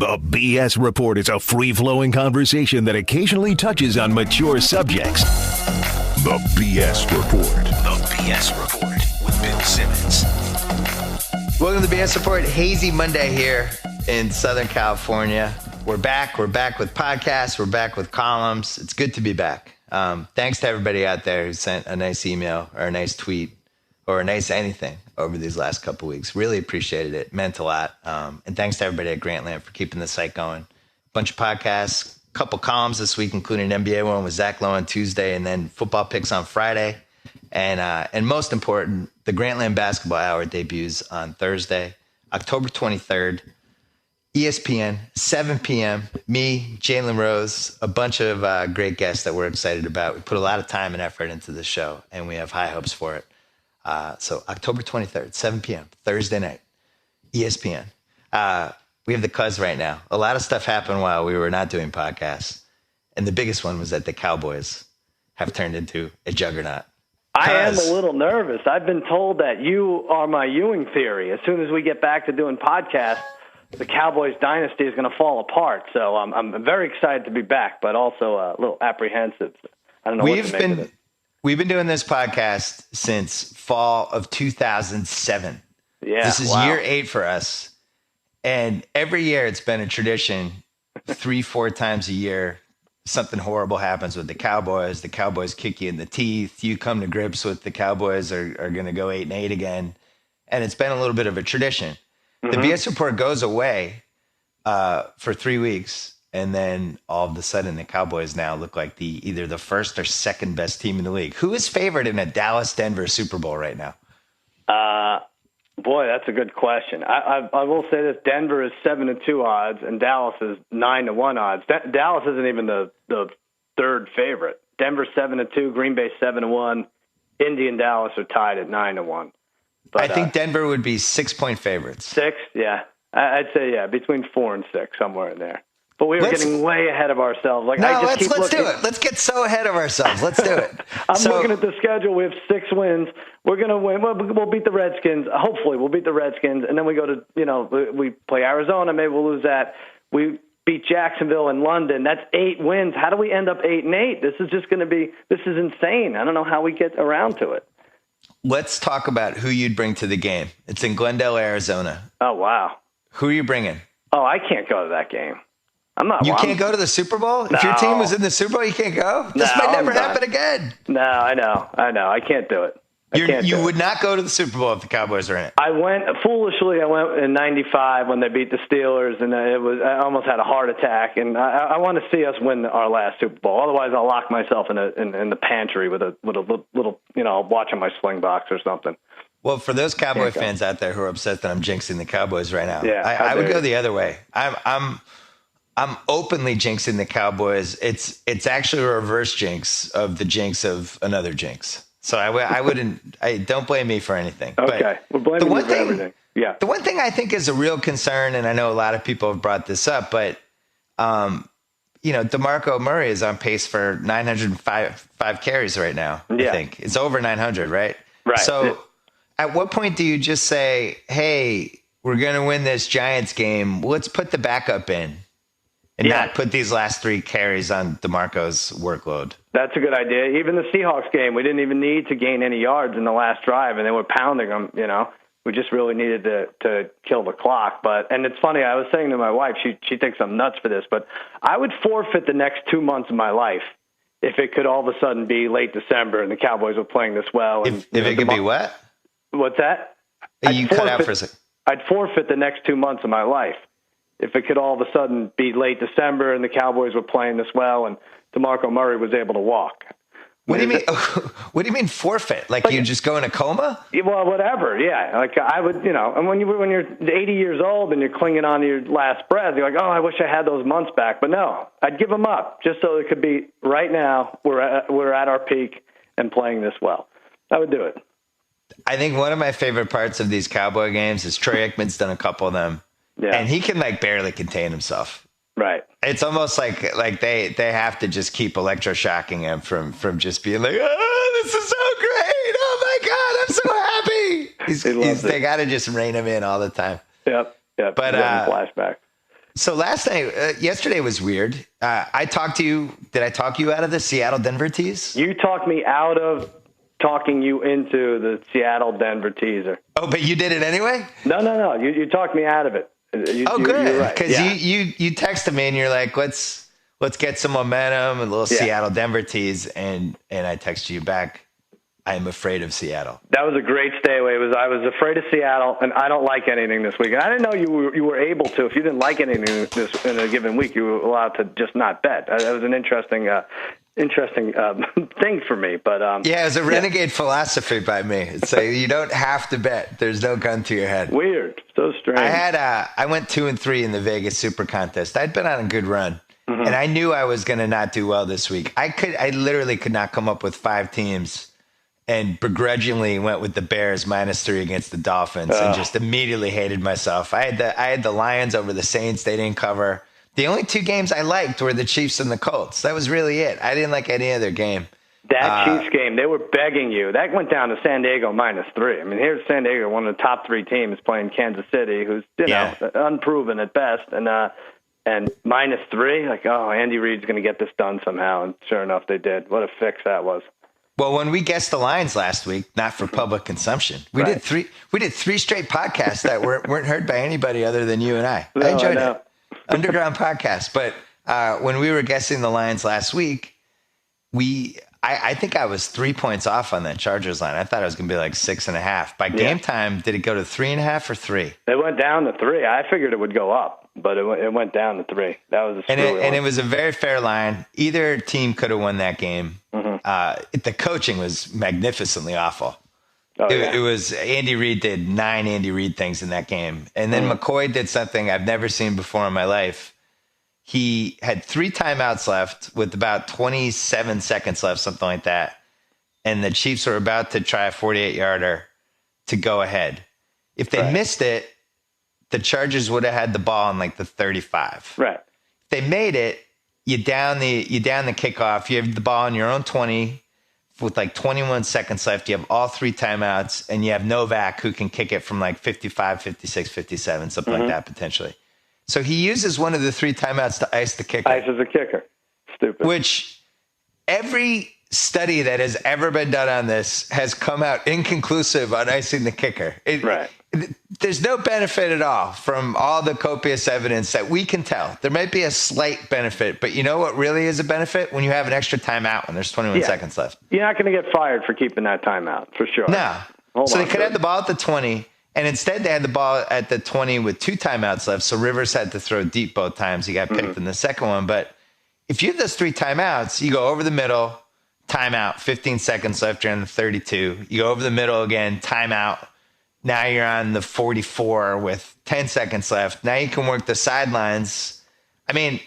The BS Report is a free-flowing conversation that occasionally touches on mature subjects. The BS Report. The BS Report with Bill Simmons. Welcome to the BS Report. Hazy Monday here in Southern California. We're back. We're back with podcasts. We're back with columns. It's good to be back. Thanks to everybody out there who sent a nice email or a nice tweet or a nice anything over these last couple of weeks. Really appreciated it. Meant a lot. And thanks to everybody at Grantland for keeping the site going. Bunch of podcasts, couple columns this week, including an NBA one with Zach Lowe on Tuesday, and then football picks on Friday. And most important, the Grantland Basketball Hour debuts on Thursday, October 23rd, ESPN, 7 p.m. Me, Jalen Rose, a bunch of great guests that we're excited about. We put a lot of time and effort into this show, and we have high hopes for it. So October 23rd, 7 p.m., Thursday night, ESPN. We have the Cuz right now. A lot of stuff happened while we were not doing podcasts. And the biggest one was that the Cowboys have turned into a juggernaut. I am a little nervous. I've been told that you are my Ewing theory. As soon as we get back to doing podcasts, the Cowboys dynasty is going to fall apart. So I'm very excited to be back, but also a little apprehensive. I don't know what to make of it. We've been doing this podcast since fall of 2007. Yeah, this is year 8 for us. And every year it's been a tradition, 3-4 times a year, something horrible happens with the Cowboys. The Cowboys kick you in the teeth. You come to grips with the Cowboys are going to go 8-8 again. And it's been a little bit of a tradition. The BS Report goes away for 3 weeks. And then all of a sudden the Cowboys now look like either the first or second best team in the league. Who is favored in a Dallas-Denver Super Bowl right now? Boy, that's a good question. I will say this: Denver is 7-2 odds, and Dallas is 9-1 odds. Dallas isn't even the third favorite. Denver 7-2, Green Bay 7-1, Indy and Dallas are tied at 9-1. But I think Denver would be 6-point favorites. 6, yeah, I'd say between 4 and 6, somewhere in there. But we were getting way ahead of ourselves. Let's do it. Let's get so ahead of ourselves. Let's do it. I'm looking at the schedule. We have 6 wins. We're going to win. We'll beat the Redskins. Hopefully, we'll beat the Redskins. And then we go to, we play Arizona. Maybe we'll lose that. We beat Jacksonville and London. That's 8 wins. How do we end up 8-8? This is insane. I don't know how we get around to it. Let's talk about who you'd bring to the game. It's in Glendale, Arizona. Oh, wow. Who are you bringing? Oh, I can't go to that game. You can't go to the Super Bowl? No. If your team was in the Super Bowl, you can't go? This might never happen again. No, I know. I can't do it. You would not go to the Super Bowl if the Cowboys were in it. I went in 95 when they beat the Steelers, and I almost had a heart attack. And I want to see us win our last Super Bowl. Otherwise, I'll lock myself in the pantry with a little, watching my sling box or something. Well, for those Cowboy fans out there who are upset that I'm jinxing the Cowboys right now, I would go the other way. I'm openly jinxing the Cowboys. It's actually a reverse jinx of the jinx of another jinx. So I wouldn't. Don't blame me for anything. Okay, we're blaming you for everything. Yeah. The one thing I think is a real concern, and I know a lot of people have brought this up, but DeMarco Murray is on pace for 905 carries right now. Yeah. I think it's over 900, right? Right. So at what point do you just say, "Hey, we're going to win this Giants game. Let's put the backup in"? And not put these last 3 carries on DeMarco's workload. That's a good idea. Even the Seahawks game, we didn't even need to gain any yards in the last drive, and they were pounding them, We just really needed to kill the clock. And it's funny, I was saying to my wife, she thinks I'm nuts for this, but I would forfeit the next 2 months of my life if it could all of a sudden be late December and the Cowboys were playing this well. If it could be what? What's that? You cut out for a second. I'd forfeit the next 2 months of my life if it could all of a sudden be late December and the Cowboys were playing this well and DeMarco Murray was able to walk. What do you mean? What do you mean forfeit? Like you just go in a coma? Well, whatever. Yeah, like I would, And when you're 80 years old and you're clinging on to your last breath, you're like, oh, I wish I had those months back. But no, I'd give them up just so it could be right now. We're at our peak and playing this well. I would do it. I think one of my favorite parts of these Cowboy games is Troy Aikman's done a couple of them. Yeah. And he can barely contain himself. Right. It's almost like they have to just keep electroshocking him from just being like, oh, this is so great. Oh my God, I'm so happy. They got to just rein him in all the time. Yep. But flashback. So last night, yesterday was weird. I talked to you. Did I talk you out of the Seattle-Denver tease? You talked me out of talking you into the Seattle-Denver teaser. Oh, but you did it anyway? No. You talked me out of it. Good. You're right. Because you texted me and you're like, let's get some momentum, a little Seattle-Denver tease. And I texted you back, I'm afraid of Seattle. That was a great stay away. I was afraid of Seattle, and I don't like anything this week. And I didn't know you were able to. If you didn't like anything this in a given week, you were allowed to just not bet. That was an interesting thing for me. But it was a renegade philosophy by me. It's like you don't have to bet. There's no gun to your head. Weird, so strange. I went 2-3 in the Vegas Super Contest. I'd been on a good run, and I knew I was going to not do well this week. I literally could not come up with 5 teams. And begrudgingly went with the Bears -3 against the Dolphins and just immediately hated myself. I had the Lions over the Saints. They didn't cover. The only 2 games I liked were the Chiefs and the Colts. That was really it. I didn't like any other game. That Chiefs game, they were begging you. That went down to San Diego -3. I mean, here's San Diego, one of the top 3 teams playing Kansas City, who's unproven at best, and -3. Like, oh, Andy Reid's going to get this done somehow, and sure enough, they did. What a fix that was. Well, when we guessed the lines last week, not for public consumption, we did 3 straight podcasts that weren't heard by anybody other than you and I. I enjoyed it. Underground podcast. But when we were guessing the lines last week, I think I was 3 points off on that Chargers line. I thought it was going to be like 6.5. By game time, did it go to 3.5 or 3? It went down to 3. I figured it would go up, but it went down to 3. That was a screwy one. And it was a very fair line. Either team could have won that game. The coaching was magnificently awful. It was Andy Reid did 9 Andy Reid things in that game. And then McCoy did something I've never seen before in my life. He had 3 timeouts left with about 27 seconds left, something like that. And the Chiefs were about to try a 48-yarder to go ahead. If they missed it, the Chargers would have had the ball in like the 35. Right. If they made it, you down the kickoff. You have the ball in your own 20 with like 21 seconds left. You have all 3 timeouts, and you have Novak who can kick it from like 55, 56, 57, something like that potentially. So he uses one of the 3 timeouts to ice the kicker. Ice as a kicker. Stupid. Which every study that has ever been done on this has come out inconclusive on icing the kicker. There's no benefit at all from all the copious evidence that we can tell. There might be a slight benefit, but you know what really is a benefit? When you have an extra timeout when there's 21 seconds left. You're not going to get fired for keeping that timeout, for sure. No. So they could have the ball at the 20, and instead they had the ball at the 20 with 2 timeouts left, so Rivers had to throw deep both times. He got picked in the second one. But if you have those 3 timeouts, you go over the middle, timeout, 15 seconds left, you're on the 32. You go over the middle again, timeout. Now you're on the 44 with 10 seconds left. Now you can work the sidelines. I mean,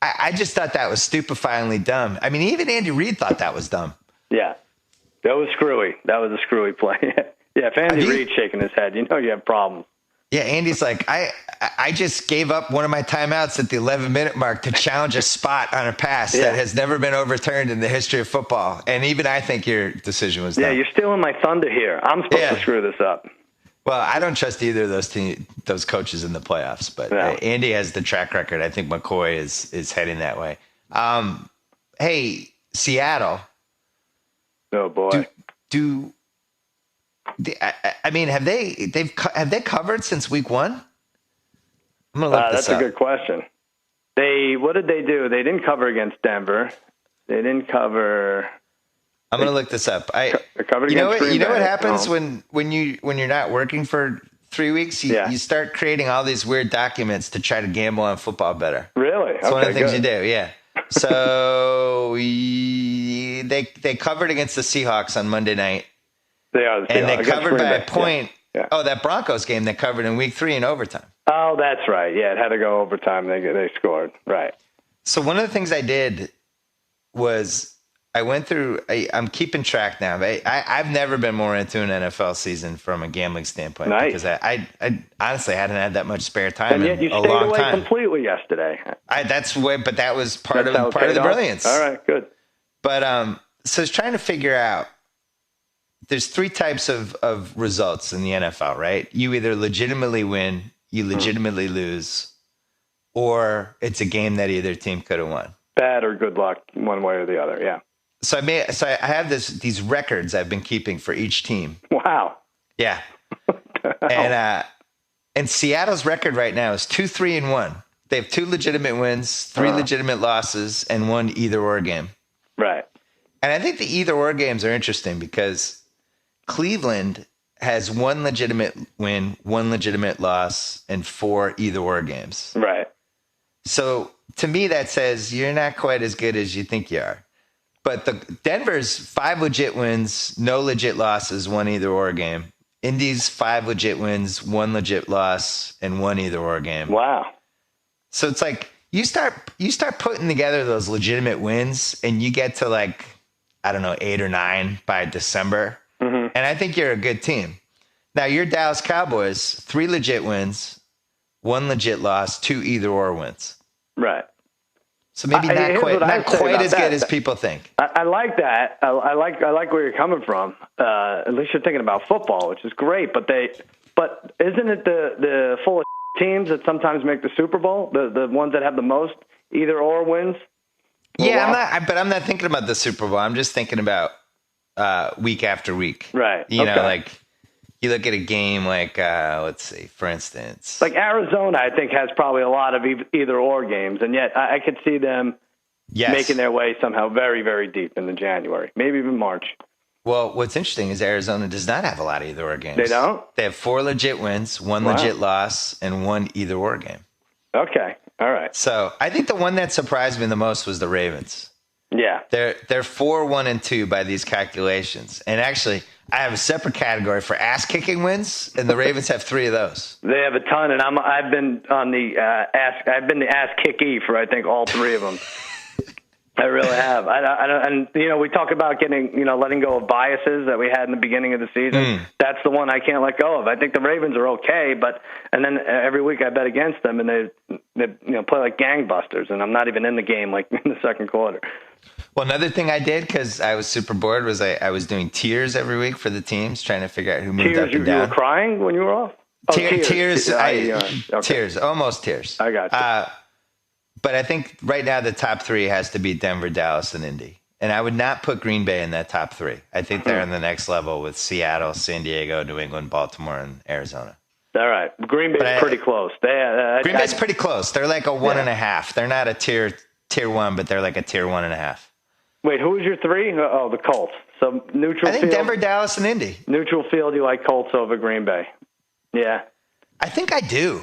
I just thought that was stupefyingly dumb. I mean, even Andy Reid thought that was dumb. Yeah, that was screwy. That was a screwy play. If Andy Reid's shaking his head, you know you have problems. Yeah, Andy's like, I just gave up one of my timeouts at the 11-minute mark to challenge a spot on a pass that has never been overturned in the history of football. And even I think your decision was dumb. Yeah, you're stealing my thunder here. I'm supposed to screw this up. Well, I don't trust either of those coaches in the playoffs, but Andy has the track record. I think McCoy is heading that way. Hey, Seattle. Oh boy. I mean, have they covered since week 1? I'm gonna look this up. That's a good question. What did they do? They didn't cover against Denver. They didn't cover. I'm going to look this up. You know what happens when you're not working for 3 weeks? You start creating all these weird documents to try to gamble on football better. Really? It's one of the things you do. Yeah. So they covered against the Seahawks on Monday night. They are. And they covered by a point. Yeah. Oh, that Broncos game they covered in week 3 in overtime. Oh, that's right. Yeah, it had to go overtime. They scored. Right. So one of the things I did was I went through. I'm keeping track now. I've never been more into an NFL season from a gambling standpoint because I honestly hadn't had that much spare time. And yet you stayed away completely yesterday. But that was part of the brilliance. All right, good. But so I was trying to figure out. There's 3 types of results in the NFL, right? You either legitimately win, you legitimately lose, or it's a game that either team could have won. Bad or good luck, one way or the other. Yeah. So I have these records I've been keeping for each team. Wow. Yeah. Oh. And Seattle's record right now is 2-3-1. They have 2 legitimate wins, 3 legitimate losses, and 1 either-or game. Right. And I think the either-or games are interesting because Cleveland has 1 legitimate win, 1 legitimate loss, and 4 either-or games. Right. So to me, that says you're not quite as good as you think you are. But the Denver's 5 legit wins, no legit losses, 1 either-or game. Indy's 5 legit wins, 1 legit loss, and 1 either-or game. Wow. So it's like you start putting together those legitimate wins, and you get to like, I don't know, 8 or 9 by December, and I think you're a good team. Now your Dallas Cowboys, 3 legit wins, 1 legit loss, 2 either-or wins. Right. So maybe not quite as good as people think. I like that. I like where you're coming from. At least you're thinking about football, which is great. But isn't it the full of teams that sometimes make the Super Bowl, the ones that have the most either or wins? Yeah, I'm not thinking about the Super Bowl. I'm just thinking about week after week. Right. You know, like you look at a game like, let's see, for instance. Like Arizona, I think, has probably a lot of either-or games, and yet I could see them making their way somehow very, very deep into January, maybe even March. Well, what's interesting is Arizona does not have a lot of either-or games. They don't? They have 4 legit wins, 1 legit loss, and 1 either-or game. Okay, all right. So I think the one that surprised me the most was the Ravens. Yeah. They're 4-1-2 by these calculations. And actually, I have a separate category for ass-kicking wins, and the Ravens have 3 of those. They have a ton, and I've been on the I've been the ass-kicky for I think all 3 of them. I really have. I don't, and we talk about letting go of biases that we had in the beginning of the season. That's the one I can't let go of. I think the Ravens are okay, and then every week I bet against them, and they play like gangbusters, and I'm not even in the game like in the second quarter. Well, another thing I did because I was super bored was I was doing tiers every week for the teams, trying to figure out who moved up and down. You were crying when you were off? Oh, tears. Okay. Tears, almost tears. I got you. But I think right now the top 3 has to be Denver, Dallas, and Indy. And I would not put Green Bay in that top 3. I think they're on the next level with Seattle, San Diego, New England, Baltimore, and Arizona. All right. Green Bay's pretty close. Green Bay's pretty close. They're like a 1.5. They're not a tier 1, but they're like a tier 1.5. Wait, who was your 3? Oh, the Colts. So neutral field. I think Denver, Dallas, and Indy. Neutral field, you like Colts over Green Bay. Yeah. I think I do.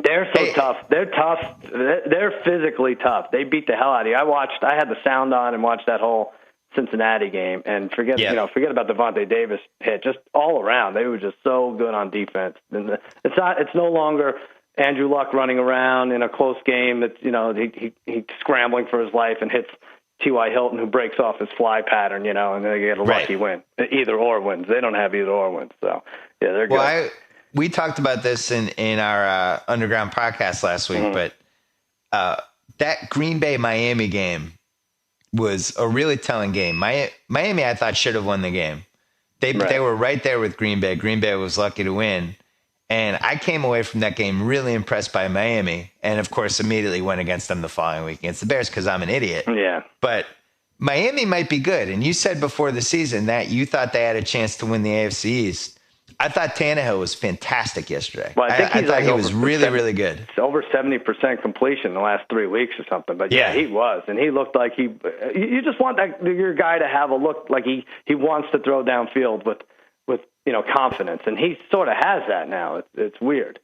They're so tough. They're tough. They're physically tough. They beat the hell out of you. I had the sound on and watched that whole Cincinnati game, and forget about Devontae Davis hit. Just all around, they were just so good on defense. And it's no longer Andrew Luck running around in a close game. That's he's scrambling for his life and hits T.Y. Hilton, who breaks off his fly pattern. And they get a lucky win. Either or wins. They don't have either or wins. So yeah, they're good. Well, we talked about this in our Underground podcast last week, but that Green Bay-Miami game was a really telling game. Miami, I thought, should have won the game. They were right there with Green Bay. Green Bay was lucky to win. And I came away from that game really impressed by Miami, and, of course, immediately went against them the following week against the Bears because I'm an idiot. Yeah. But Miami might be good. And you said before the season that you thought they had a chance to win the AFC East. I thought Tannehill was fantastic yesterday. Well, I thought he was really, really good. It's over 70% completion in the last 3 weeks or something. But yeah, he was. And he looked like you just want your guy to have a look like he wants to throw downfield with confidence. And he sort of has that now. It's weird.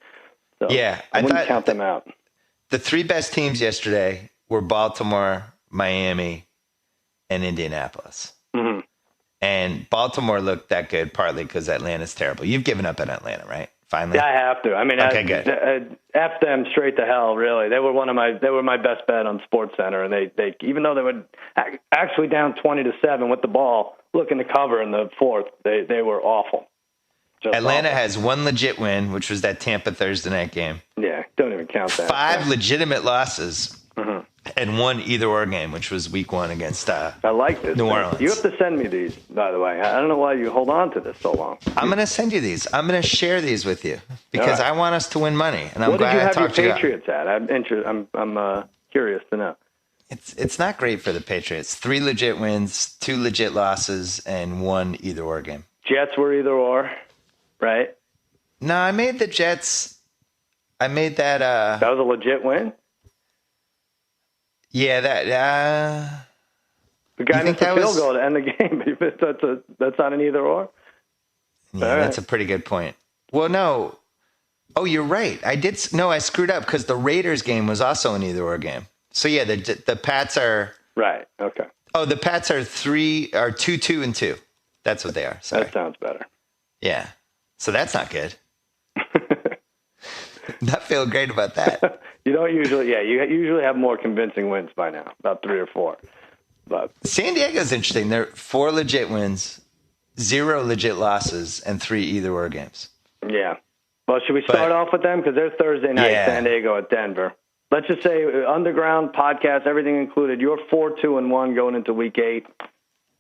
So yeah. I wouldn't count them out. The 3 best teams yesterday were Baltimore, Miami, and Indianapolis. Mm-hmm. And Baltimore looked that good partly because Atlanta's terrible. You've given up on Atlanta, right? Finally? Yeah, I have to. I mean, okay, good. F them straight to hell, really. They were my best bet on SportsCenter, and they even though they were actually down 20-7 with the ball, looking to cover in the 4th, they were awful. Just Atlanta awful. has 1 legit win, which was that Tampa Thursday night game. Yeah, don't even count that. 5 legitimate losses. Mm-hmm. and one either-or game, which was week 1 against I like this. New Orleans. You have to send me these, by the way. I don't know why you hold on to this so long. I'm going to send you these. I'm going to share these with you because I want us to win money. And I'm glad I talked to you. What did you have your Patriots at? I'm curious to know. It's not great for the Patriots. 3 legit wins, 2 legit losses, and 1 either-or game. Jets were either-or, right? No, I made the Jets. I made that. That was a legit win? Yeah, that. The guy missed a field goal to end the game. That's not an either-or? Yeah, that's a pretty good point. Well, no. Oh, you're right. I screwed up because the Raiders game was also an either-or game. So, yeah, the Pats are. Right, okay. Oh, the Pats are 2-2-2. That's what they are. Sorry. That sounds better. Yeah. So that's not good. Not feeling great about that. You don't usually, you usually have more convincing wins by now, about 3 or 4. But San Diego's interesting. They're 4 legit wins, 0 legit losses, and 3 either-or games. Yeah. Well, should we start off with them? Because they're Thursday night, San Diego at Denver. Let's just say underground podcast, everything included. You're 4-2-1 going into week 8.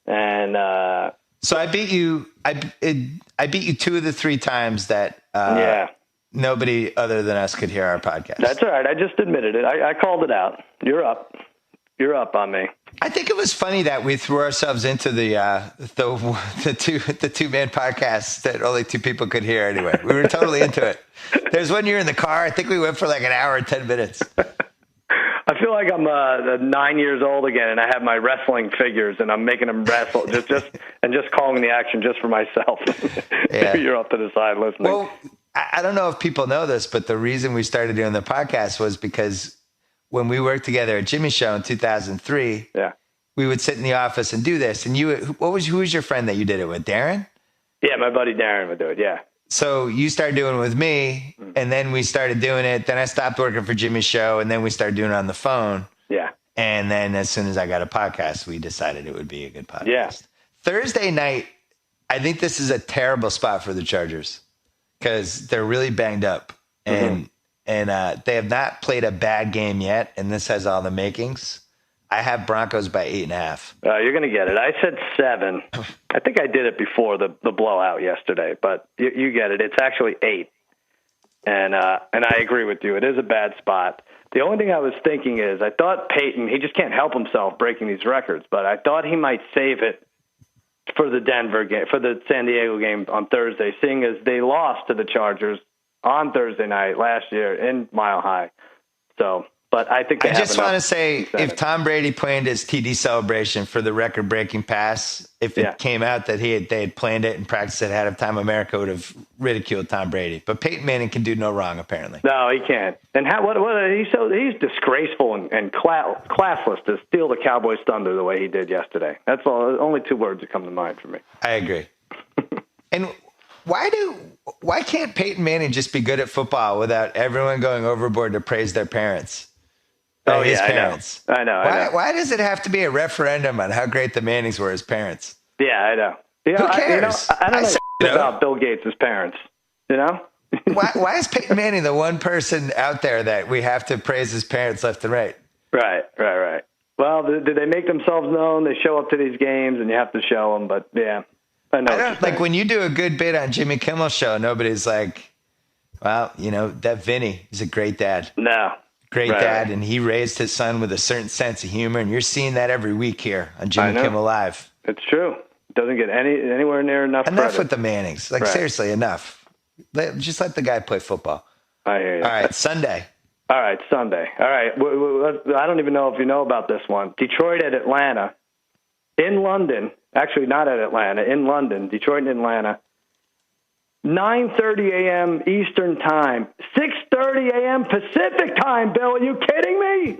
And so I beat you. I beat you 2 of the 3 times that nobody other than us could hear our podcast. That's all right. I just admitted it. I called it out. You're up. You're up on me. I think it was funny that we threw ourselves into the 2-man podcast that only 2 people could hear anyway. We were totally into it. There's one year in the car. I think we went for like an hour and 10 minutes. I feel like I'm 9 years old again, and I have my wrestling figures, and I'm making them wrestle just calling the action just for myself. Yeah. You're off to the side listening. Well, I don't know if people know this, but the reason we started doing the podcast was because when we worked together at Jimmy's Show in 2003, we would sit in the office and do this. And who was your friend that you did it with? Darren? Yeah, my buddy Darren would do it. Yeah. So you started doing it with me, and then we started doing it. Then I stopped working for Jimmy's Show, and then we started doing it on the phone. Yeah. And then as soon as I got a podcast, we decided it would be a good podcast. Yeah. Thursday night, I think this is a terrible spot for the Chargers because they're really banged up, and they have not played a bad game yet, and this has all the makings. I have Broncos by 8.5. You're going to get it. I said 7. I think I did it before the blowout yesterday, but you get it. It's actually 8. And I agree with you. It is a bad spot. The only thing I was thinking is I thought Peyton, he just can't help himself breaking these records, but I thought he might save it for the Denver game, for the San Diego game on Thursday, seeing as they lost to the Chargers on Thursday night last year in Mile High. So, but I think I just want to say, if Tom Brady planned his TD celebration for the record-breaking pass, if it came out that they had planned it and practiced it ahead of time, America would have ridiculed Tom Brady. But Peyton Manning can do no wrong, apparently. No, he can't. And he's disgraceful and classless to steal the Cowboys' thunder the way he did yesterday. That's all. Only 2 words that come to mind for me. I agree. And why can't Peyton Manning just be good at football without everyone going overboard to praise their parents? His parents. I know. Why does it have to be a referendum on how great the Mannings were as parents? Yeah, I know. Who cares? I don't know about Bill Gates' parents. You know? why is Peyton Manning the one person out there that we have to praise his parents left and right? Right. Well, do they make themselves known? They show up to these games, and you have to show them. But yeah, I know. Like when you do a good bit on Jimmy Kimmel's show, nobody's like, "Well, that Vinny is a great dad." No. Great dad, and he raised his son with a certain sense of humor, and you're seeing that every week here on Jimmy Kimmel Live. It's true. It doesn't get anywhere near enough credit. With the Mannings. Seriously, enough. Just let the guy play football. I hear you. All right, Sunday. All right. I don't even know if you know about this one. Detroit at Atlanta. In London. Actually, not at Atlanta. In London. Detroit and Atlanta. 9:30 a.m. Eastern Time, 6:30 a.m. Pacific Time. Bill, are you kidding me?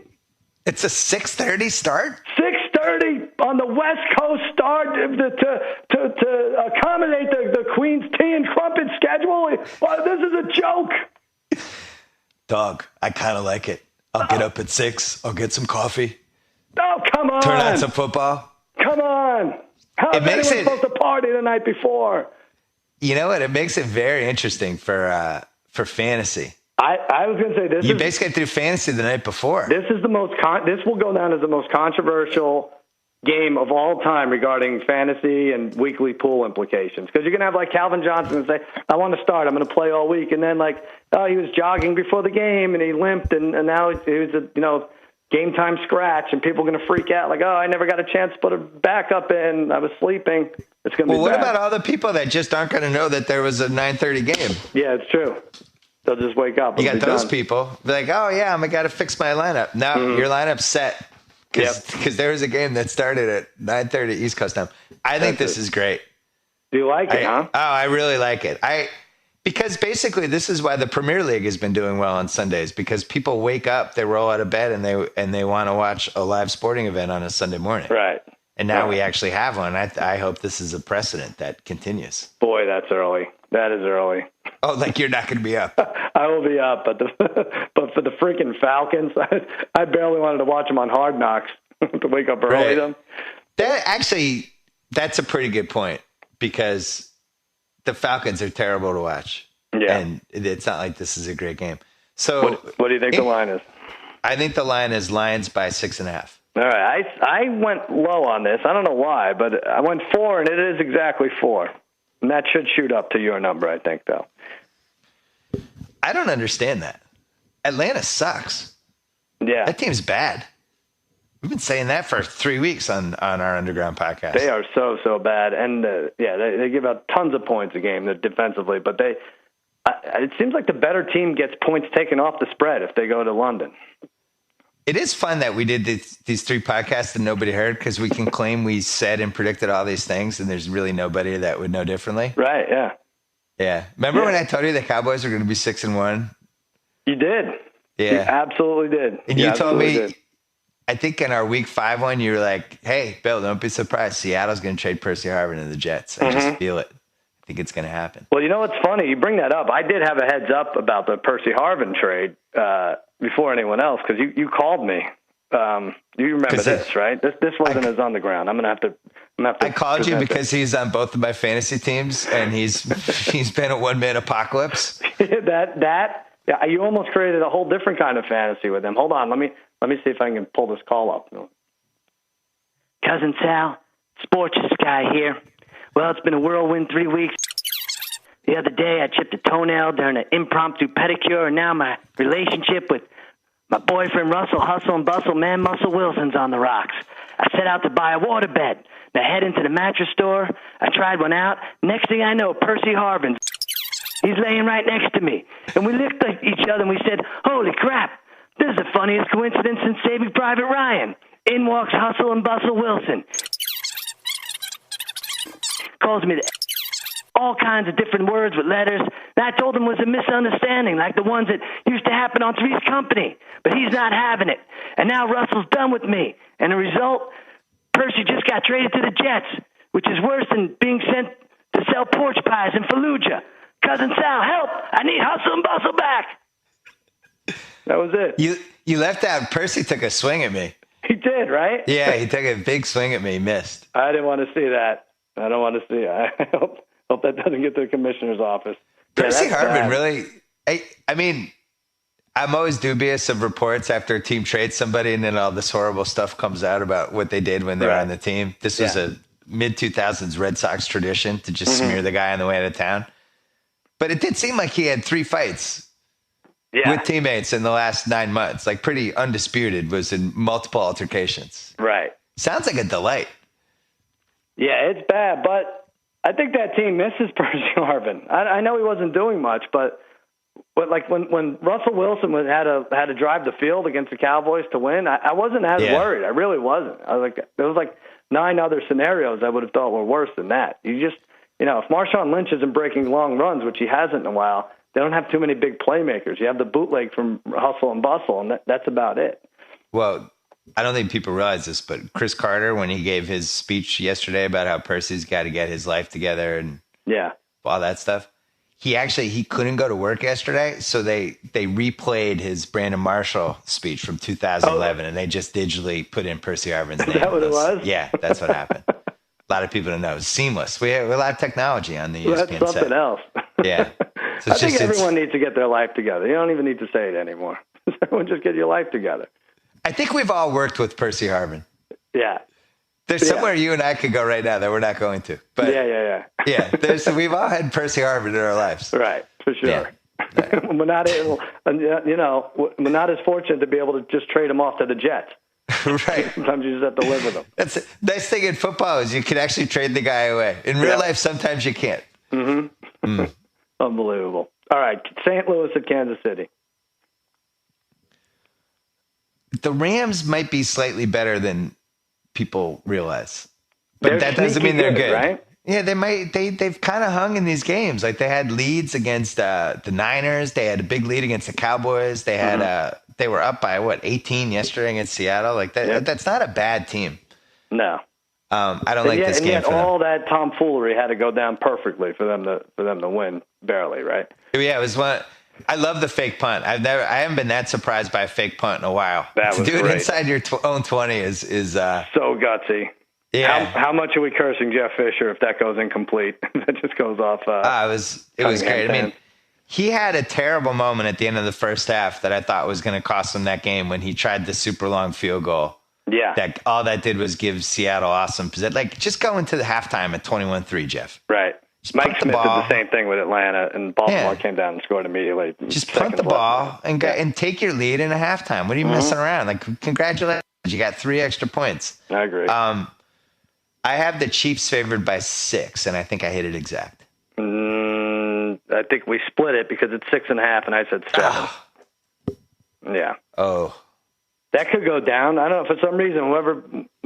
It's a 6:30 start? 6:30 on the West Coast start to accommodate the Queen's tea and crumpet schedule. Well, this is a joke. Dog, I kind of like it. I'll get up at 6. I'll get some coffee. Oh, come on. Turn on some football. Come on. How is anyone supposed to party the night before? You know what? It makes it very interesting for fantasy. I was going to say this. You basically threw fantasy the night before. This is the most. This will go down as the most controversial game of all time regarding fantasy and weekly pool implications. Because you're going to have like Calvin Johnson and say, I want to start. I'm going to play all week. And then like, oh, he was jogging before the game and he limped and now he was a, game time scratch and people are going to freak out like, oh, I never got a chance to put a backup in. I was sleeping. It's going to be Well, what bad. about all the people that just aren't going to know that there was a 9:30 game? Yeah, it's true. They'll just wake up. You got those done. people. They're like, oh, yeah, I got to fix my lineup. No, your lineup's set. Because there was a game that started at 9:30 East Coast time. I think this is great. Do you like it, huh? Oh, I really like it. Because basically this is why the Premier League has been doing well on Sundays, because people wake up, they roll out of bed, and they want to watch a live sporting event on a Sunday morning. Right. And now we actually have one. I hope this is a precedent that continues. Boy, that's early. That is early. Oh, like you're not going to be up. I will be up, but for the freaking Falcons, I barely wanted to watch them on Hard Knocks to wake up early. Right. That's a pretty good point, because the Falcons are terrible to watch. Yeah. And it's not like this is a great game. So what do you think the line is? I think the line is Lions by 6.5. All right. I went low on this. I don't know why, but I went 4, and it is exactly 4. And that should shoot up to your number, I think, though. I don't understand that. Atlanta sucks. Yeah. That team's bad. We've been saying that for 3 weeks on our Underground podcast. They are so bad. And, they give out tons of points a game defensively. But it seems like the better team gets points taken off the spread if they go to London. It is fun that we did these 3 podcasts that nobody heard, because we can claim we said and predicted all these things, and there's really nobody that would know differently. Right, yeah. Yeah. Remember when I told you the Cowboys are going to be 6-1? You did. Yeah. You absolutely did. And you told me, I think in our week 5 one, you were like, hey, Bill, don't be surprised. Seattle's going to trade Percy Harvin to the Jets. I just feel it. I think it's going to happen. Well, you know what's funny? You bring that up. I did have a heads up about the Percy Harvin trade before anyone else, because you called me. You remember this, right? This wasn't as on the ground. I'm gonna have to. I called you because he's on both of my fantasy teams, and he's been a one-man apocalypse. Yeah, you almost created a whole different kind of fantasy with him. Hold on, let me see if I can pull this call up. Cousin Sal, Sports Guy here. Well, it's been a whirlwind 3 weeks. The other day, I chipped a toenail during an impromptu pedicure, and now my relationship with my boyfriend Russell Hustle and Bustle Man Muscle Wilson's on the rocks. I set out to buy a waterbed. I head into the mattress store. I tried one out. Next thing I know, Percy Harvin. He's laying right next to me. And we looked at each other and we said, holy crap, this is the funniest coincidence since Saving Private Ryan. In walks Hustle and Bustle Wilson. Calls me all kinds of different words with letters. And I told him it was a misunderstanding, like the ones that used to happen on Three's Company. But he's not having it. And now Russell's done with me. And the result, Percy just got traded to the Jets, which is worse than being sent to sell porch pies in Fallujah. Cousin Sal, help! I need Hustle and Bustle back. That was it. You left out. Percy took a swing at me. He did, right? Yeah, he took a big swing at me. Missed. I didn't want to see that. I don't want to see it. I hope that doesn't get to the commissioner's office. Percy Harvin really. I mean, I'm always dubious of reports after a team trades somebody and then all this horrible stuff comes out about what they did when they were on the team. This was a mid-2000s Red Sox tradition to just smear the guy on the way out of town. But it did seem like he had 3 fights with teammates in the last 9 months. Like pretty undisputed, was in multiple altercations. Right. Sounds like a delight. Yeah, it's bad, but I think that team misses Percy Harvin. I know he wasn't doing much, but like when Russell Wilson had to drive the field against the Cowboys to win, I wasn't as worried. I really wasn't. I was like, there was like 9 other scenarios I would have thought were worse than that. If Marshawn Lynch isn't breaking long runs, which he hasn't in a while, they don't have too many big playmakers. You have the bootleg from Hustle and Bustle, and that's about it. Well, I don't think people realize this, but Chris Carter, when he gave his speech yesterday about how Percy's got to get his life together and all that stuff, he couldn't go to work yesterday, so they replayed his Brandon Marshall speech from 2011, and they just digitally put in Percy Harvin's name. Is that what it was? Yeah, that's what happened. A lot of people don't know. It's seamless. We have a lot of technology on the ESPN That's something set. else. Yeah. So I think everyone needs to get their life together. You don't even need to say it anymore. Everyone just get your life together. I think we've all worked with Percy Harvin. Yeah. There's somewhere you and I could go right now that we're not going to. But yeah. We've all had Percy Harvin in our lives. Right, for sure. Yeah. Right. We're not we're not as fortunate to be able to just trade him off to the Jets. Right. Sometimes you just have to live with them. That's the nice thing in football is you can actually trade the guy away. In real life, sometimes you can't. Mm-hmm. Unbelievable. All right, St. Louis at Kansas City. The Rams might be slightly better than people realize, but that doesn't mean they're good, right? Yeah, they might. They've kind of hung in these games. Like they had leads against the Niners. They had a big lead against the Cowboys. They had they were up by 18 yesterday against Seattle. Like that. Yep. That's not a bad team. No. I don't like this game. And yet all that tomfoolery had to go down perfectly for them to win barely, right? Yeah, it was one. I love the fake punt. I haven't been that surprised by a fake punt in a while. That was to do it great. inside your own 20 is so gutsy. Yeah. How much are we cursing Jeff Fisher if that goes incomplete? That just goes off. It was great. I mean, he had a terrible moment at the end of the first half that I thought was going to cost him that game when he tried the super long field goal. Yeah. That all that did was give Seattle awesome position. Like just go into the halftime at 21-3, Jeff. Right. Mike Smith did the same thing with Atlanta, and Baltimore came down and scored immediately. Just punt the ball and take your lead in a halftime. What are you messing around? Like, congratulations. You got 3 extra points. I agree. I have the Chiefs favored by 6, and I think I hit it exact. I think we split it because it's 6.5, and I said 7. Oh. Yeah. Oh. That could go down. I don't know. For some reason,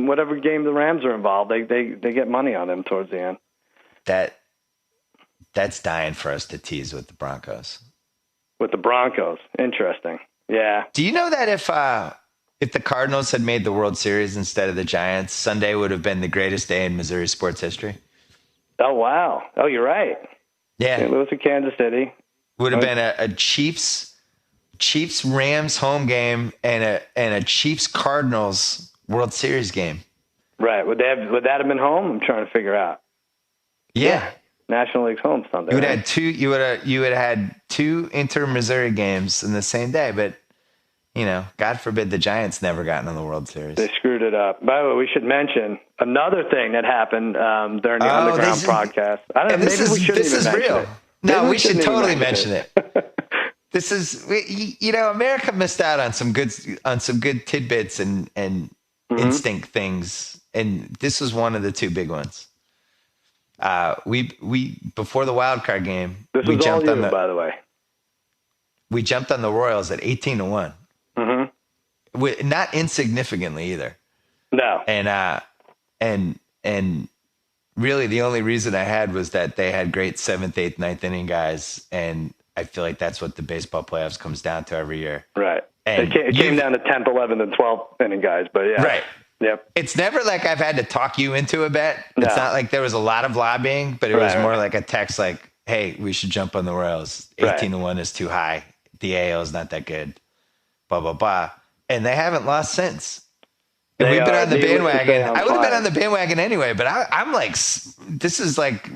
whatever game the Rams are involved, they get money on them towards the end. That's dying for us to tease with the Broncos. With the Broncos. Interesting. Yeah. Do you know that if the Cardinals had made the World Series instead of the Giants, Sunday would have been the greatest day in Missouri sports history? Oh, wow. Oh, you're right. Yeah. St. Louis to Kansas City. Would have been a Chiefs-Rams home game and a Chiefs-Cardinals World Series game. Right. Would that have been home? I'm trying to figure out. Yeah. National League's home Sunday. You would have had 2 inter-Missouri games in the same day, but God forbid the Giants never gotten in the World Series. They screwed it up. By the way, we should mention another thing that happened during the Underground podcast. I don't know. Maybe we shouldn't even mention it. No, we should totally mention it. This is, America missed out on some good tidbits and instinct things, and this was one of the 2 big ones. We before the wild card game, we jumped on by the way. We jumped on the Royals at 18-1. Mm-hmm. Not insignificantly either. No. And really the only reason I had was that they had great 7th, 8th, 9th inning guys, and I feel like that's what the baseball playoffs comes down to every year. Right. And it came down to 10th, 11th, and 12th inning guys, but yeah. Right. Yep. It's never like I've had to talk you into a bet. No. It's not like there was a lot of lobbying, but it was more like a text like, hey, we should jump on the Royals. 18-1 is too high. The AL is not that good. Blah, blah, blah. And they haven't lost since. And we've been on the bandwagon. I would have been on the bandwagon anyway, but I'm like, this is like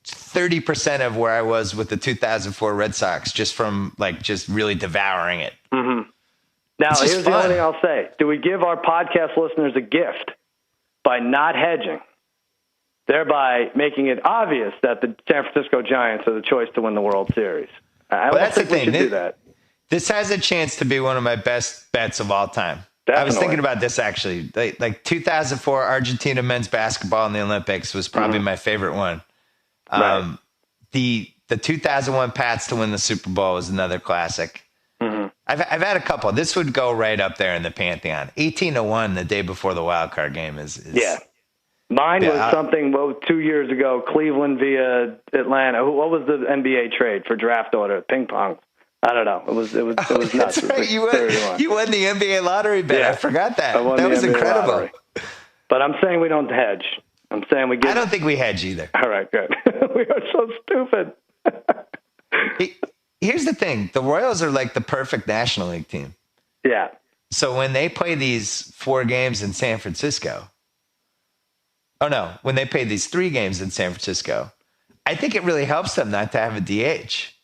30% of where I was with the 2004 Red Sox, just from just really devouring it. Mm-hmm. Now, here's the only thing I'll say. Do we give our podcast listeners a gift by not hedging, thereby making it obvious that the San Francisco Giants are the choice to win the World Series? I don't think we should do that. This has a chance to be one of my best bets of all time. Definitely. I was thinking about this, actually. Like 2004 Argentina men's basketball in the Olympics was probably my favorite one. Right. The 2001 Pats to win the Super Bowl was another classic. Mm-hmm. I've had a couple. This would go right up there in the pantheon. 18-1 the day before the wild card game is yeah. Mine was something 2 years ago, Cleveland via Atlanta. What was the NBA trade for draft order? Ping pong. I don't know. It was nuts. That's right. You won the NBA lottery bet. Yeah. I forgot that. That was incredible. Lottery. But I'm saying we don't hedge. I'm saying we get. I don't think we hedge either. All right, good. We are so stupid. Here's the thing. The Royals are like the perfect National League team. Yeah. So when they play these 4 games in San Francisco, when they play these 3 games in San Francisco, I think it really helps them not to have a DH.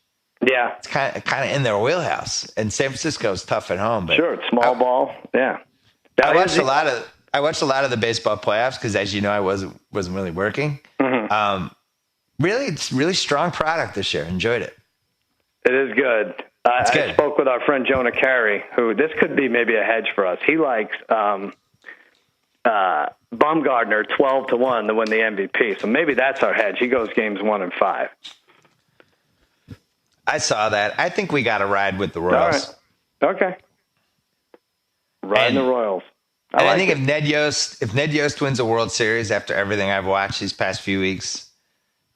Yeah. It's kind of in their wheelhouse. And San Francisco's tough at home. But sure, it's small ball. Yeah. I watched a lot of the baseball playoffs because, as you know, I wasn't really working. Mm-hmm. It's really strong product this year. Enjoyed it. It is good. I spoke with our friend Jonah Carey, who this could be maybe a hedge for us. He likes Bumgarner 12-1 to win the MVP. So maybe that's our hedge. He goes games 1 and 5. I saw that. I think we got to ride with the Royals. All right. Okay. Riding the Royals. I think if Ned Yost wins a World Series after everything I've watched these past few weeks,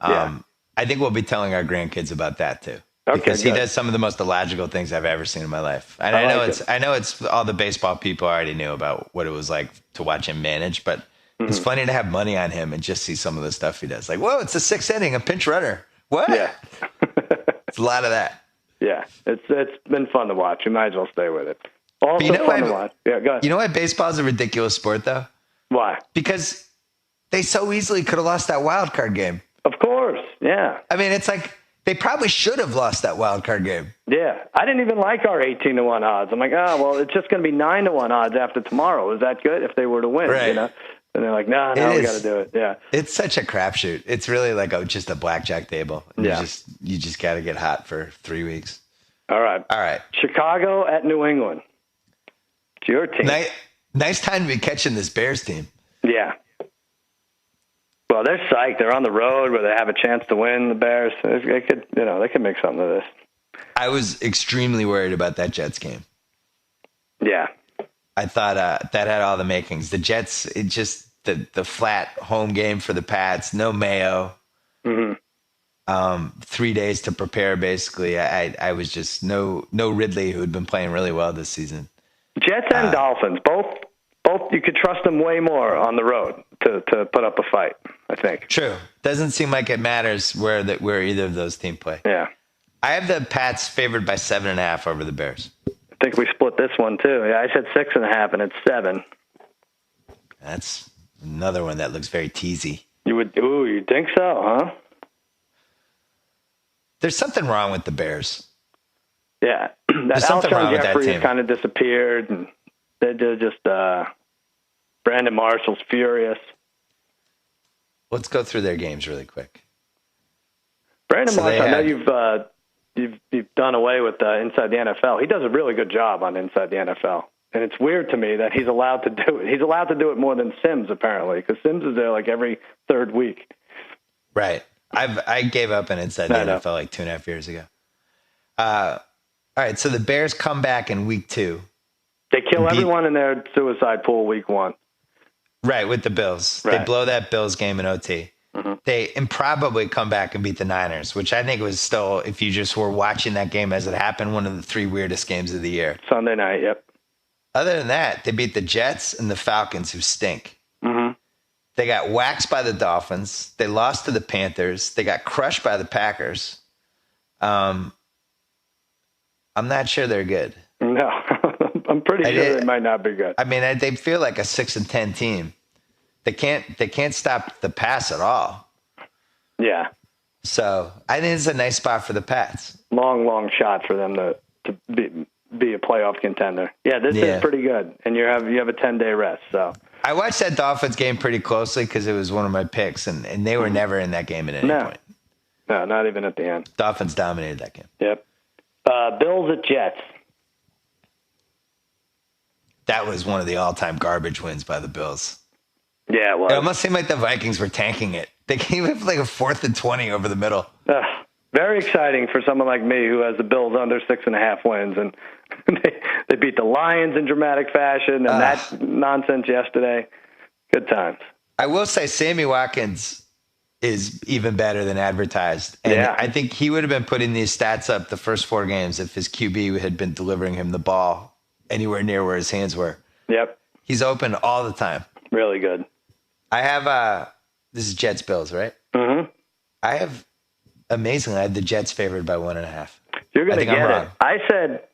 I think we'll be telling our grandkids about that too. Okay, because he does some of the most illogical things I've ever seen in my life. And I know it's all the baseball people already knew about what it was like to watch him manage, but it's funny to have money on him and just see some of the stuff he does. Like, whoa, it's the 6th inning, a pinch runner. What? Yeah. It's a lot of that. Yeah. It's been fun to watch. You might as well stay with it. Also fun to watch. Yeah, go ahead. You know why baseball is a ridiculous sport, though? Why? Because they so easily could have lost that wild card game. Of course. Yeah. I mean, it's like, they probably should have lost that wild card game. Yeah. I didn't even like our 18-1 odds. I'm like, it's just going to be 9-1 odds after tomorrow. Is that good if they were to win? Right. You know? And they're like, no, we got to do it. Yeah. It's such a crapshoot. It's really like just a blackjack table. Yeah. You just got to get hot for 3 weeks. All right. Chicago at New England. It's your team. Nice time to be catching this Bears team. Yeah. Well, they're psyched. They're on the road where they have a chance to win. The Bears, they could make something of this. I was extremely worried about that Jets game. Yeah, I thought that had all the makings. The Jets, it just the flat home game for the Pats. No Mayo. Mm-hmm. 3 days to prepare. Basically, I was just no Ridley, who had been playing really well this season. Jets and Dolphins, both you could trust them way more on the road to put up a fight, I think. True. Doesn't seem like it matters where either of those teams play. Yeah. I have the Pats favored by 7.5 over the Bears. I think we split this one too. Yeah, I said 6.5 and it's 7. That's another one that looks very teasy. You think so, huh? There's something wrong with the Bears. Yeah. That Alshon Jeffrey has kind of disappeared, and they're just Brandon Marshall's furious. Let's go through their games really quick. Brandon Marshall, I know you've done away with Inside the NFL. He does a really good job on Inside the NFL. And it's weird to me that he's allowed to do it. He's allowed to do it more than Sims, apparently, because Sims is there like every third week. Right. I gave up on Inside the NFL like 2.5 years ago. All right, so the Bears come back in week 2. They kill everyone in their suicide pool week 1. Right, with the Bills. Right. They blow that Bills game in OT. Mm-hmm. They improbably come back and beat the Niners, which I think was still, if you just were watching that game as it happened, one of the 3 weirdest games of the year. Sunday night, yep. Other than that, they beat the Jets and the Falcons, who stink. Mm-hmm. They got waxed by the Dolphins. They lost to the Panthers. They got crushed by the Packers. I'm not sure they're good. No, I'm pretty sure they might not be good. I mean, they feel like a 6-10 team. They can't stop the pass at all. Yeah. So I think it's a nice spot for the Pats. Long shot for them to be a playoff contender. Yeah, this is pretty good, and you have a 10-day rest. So I watched that Dolphins game pretty closely because it was one of my picks, and they were never in that game at any point. No, not even at the end. Dolphins dominated that game. Yep. Bills at Jets. That was one of the all-time garbage wins by the Bills. Yeah, it was. It almost seemed like the Vikings were tanking it. They came in like a 4th and 20 over the middle. Very exciting for someone like me who has the Bills under 6.5 wins, and they beat the Lions in dramatic fashion, and that nonsense yesterday. Good times. I will say Sammy Watkins is even better than advertised. And I think he would have been putting these stats up the first 4 games if his QB had been delivering him the ball anywhere near where his hands were. Yep. He's open all the time. Really good. I have, this is Jets Bills, right? Mm-hmm. Amazingly, I had the Jets favored by 1.5. You're going to get it.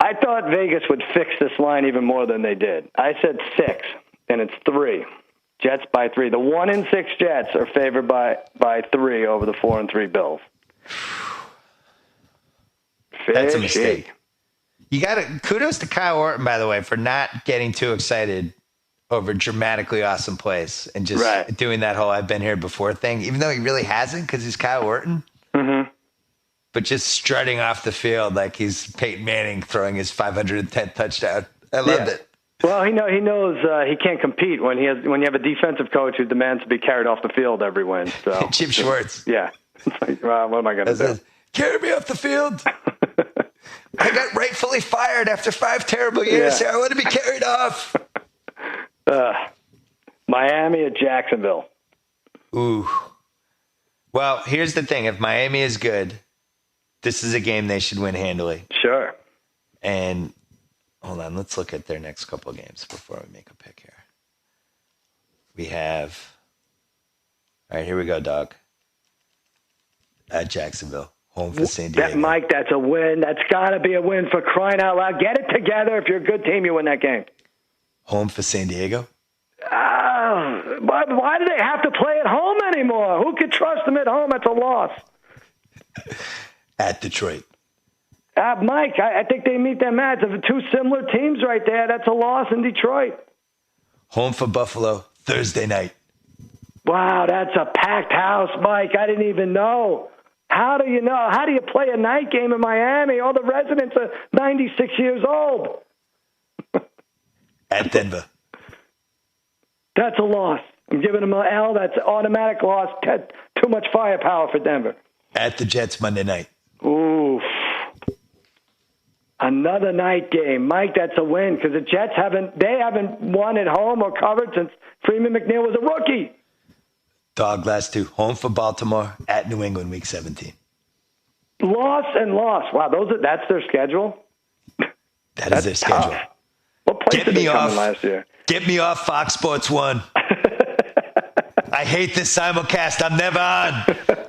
I thought Vegas would fix this line even more than they did. I said 6, and it's 3. Jets by 3. The 1-6 Jets are favored by 3 over the 4-3 Bills. That's a mistake. You got to kudos to Kyle Orton, by the way, for not getting too excited over dramatically awesome plays and just doing that whole "I've been here before" thing, even though he really hasn't because he's Kyle Orton. Mm-hmm. But just strutting off the field like he's Peyton Manning throwing his 510th touchdown. I loved it. Well, he knows he can't compete when you have a defensive coach who demands to be carried off the field every win. So Chip Schwartz. Yeah. It's like, well, what am I going to do? Carry me off the field. I got rightfully fired after 5 terrible years. Yeah. I want to be carried off. Miami at Jacksonville. Ooh. Well, here's the thing. If Miami is good, this is a game they should win handily. Sure. And hold on, let's look at their next couple of games before we make a pick here. We have, all right, here we go, dog. At Jacksonville, home for San Diego. Mike, that's a win. That's got to be a win, for crying out loud. Get it together. If you're a good team, you win that game. Home for San Diego? Why do they have to play at home anymore? Who could trust them at home? That's a loss. At Detroit. Mike, I think they meet their match. Of the two similar teams right there, that's a loss in Detroit. Home for Buffalo, Thursday night. Wow, that's a packed house, Mike. I didn't even know. How do you know? How do you play a night game in Miami? All the residents are 96 years old. At Denver. That's a loss. I'm giving them an L. That's an automatic loss. Too much firepower for Denver. At the Jets Monday night. Oof. Another night game. Mike, that's a win because the Jets haven't won at home or covered since Freeman McNeil was a rookie. Dog last 2. Home for Baltimore, at New England, week 17. Loss and loss. Wow, that's their schedule? That's their schedule. Tough. What place did they come in last year? Get me off Fox Sports 1. I hate this simulcast. I'm never on.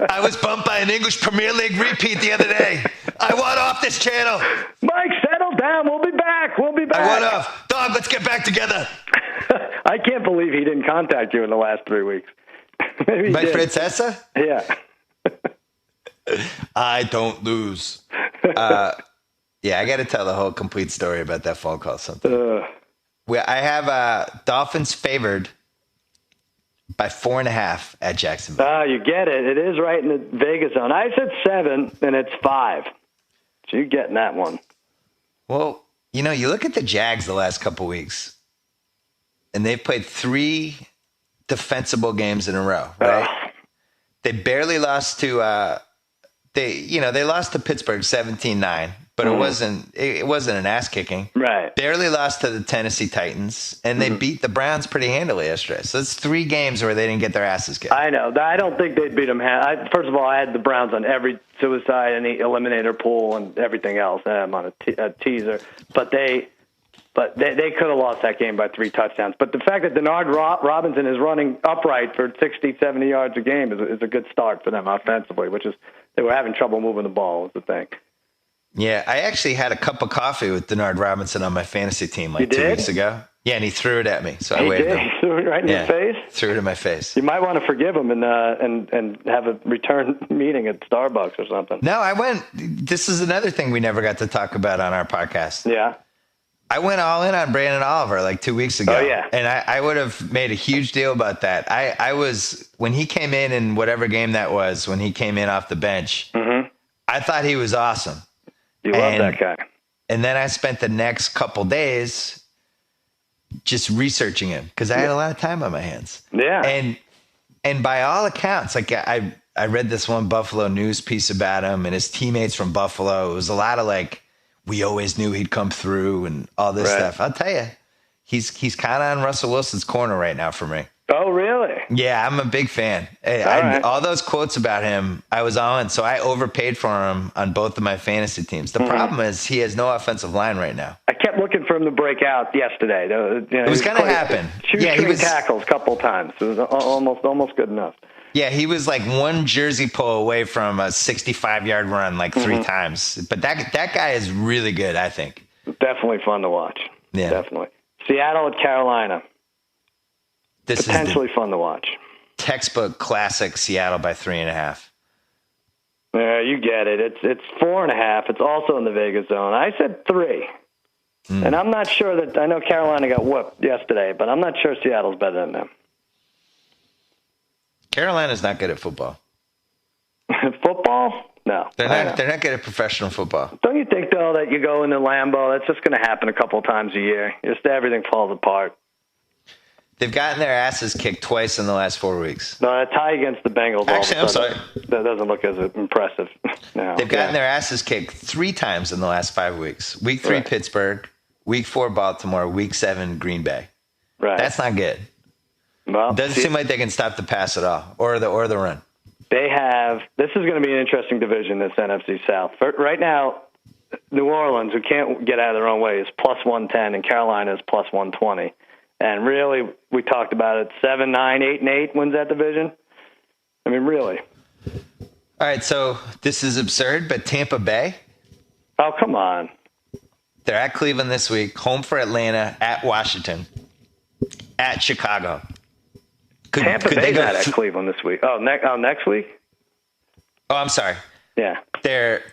I was bumped by an English Premier League repeat the other day. I want off this channel. Mike, settle down. We'll be back. I want off. Dog, let's get back together. I can't believe he didn't contact you in the last 3 weeks. Maybe My Francesa? Yeah. I don't lose. Yeah, I got to tell the whole complete story about that phone call. I have Dolphins favored by 4.5 at Jacksonville. You get it. It is right in the Vegas zone. I said 7, and it's 5. So you're getting that one. Well, you look at the Jags the last couple weeks, and they've played 3 defensible games in a row, right? They barely lost to they lost to Pittsburgh 17-9, but it wasn't an ass kicking. Right. Barely lost to the Tennessee Titans, and they beat the Browns pretty handily yesterday. So it's 3 games where they didn't get their asses kicked. I know. I don't think they'd beat them. First of all, I had the Browns on every suicide and the eliminator pool and everything else. I'm on a teaser, but they could have lost that game by 3 touchdowns. But the fact that Denard Robinson is running upright for 60, 70 yards a game is a good start for them offensively, which is they were having trouble moving the ball was the thing. Yeah, I actually had a cup of coffee with Denard Robinson on my fantasy team 2 weeks ago. Yeah, and he threw it at me, so I waved him. He threw it right in your face? Threw it in my face. You might want to forgive him and have a return meeting at Starbucks or something. No, I went. This is another thing we never got to talk about on our podcast. Yeah. I went all in on Brandon Oliver 2 weeks ago. Oh, yeah. And I would have made a huge deal about that. I was, when he came in whatever game that was, when he came in off the bench, I thought he was awesome. You love that guy. And then I spent the next couple days just researching him because I had a lot of time on my hands. Yeah. And by all accounts, I read this one Buffalo News piece about him and his teammates from Buffalo. It was a lot of we always knew he'd come through and all this stuff. I'll tell you, he's kind of on Russell Wilson's corner right now for me. Oh, really? Yeah, I'm a big fan. All those quotes about him, I was on. So I overpaid for him on both of my fantasy teams. The problem is he has no offensive line right now. I kept looking for him to break out yesterday. It was going to happen. He was tackles a couple times. It was almost good enough. Yeah, he was one jersey pull away from a 65-yard run 3 times. But that guy is really good, I think. Definitely fun to watch. Yeah. Definitely. Seattle at Carolina. This potentially fun to watch. Textbook classic Seattle by 3.5. Yeah, you get it. It's 4.5. It's also in the Vegas zone. I said 3. And I'm not sure that – I know Carolina got whooped yesterday, but I'm not sure Seattle's better than them. Carolina's not good at football. Football? No. They're not good at professional football. Don't you think, though, that you go into Lambeau, that's just going to happen a couple of times a year? Just everything falls apart. They've gotten their asses kicked twice in the last 4 weeks. No, that tie against the Bengals. Actually, I'm sorry. That doesn't look as impressive. No. They've gotten their asses kicked 3 times in the last 5 weeks. Week 3, Pittsburgh. Week 4, Baltimore. Week 7, Green Bay. Right. That's not good. Well, doesn't seem like they can stop the pass at all, or the run. They have. This is going to be an interesting division, this NFC South. Right now, New Orleans, who can't get out of their own way, is plus 110, and Carolina is plus 120. And really, we talked about it, 7, 9, 8, and 8 wins that division. I mean, really. All right, so this is absurd, but Tampa Bay? Oh, come on. They're at Cleveland this week, home for Atlanta, at Washington, at Chicago. Tampa Bay's not at Cleveland this week. Oh, next week? Oh, I'm sorry. Yeah. They're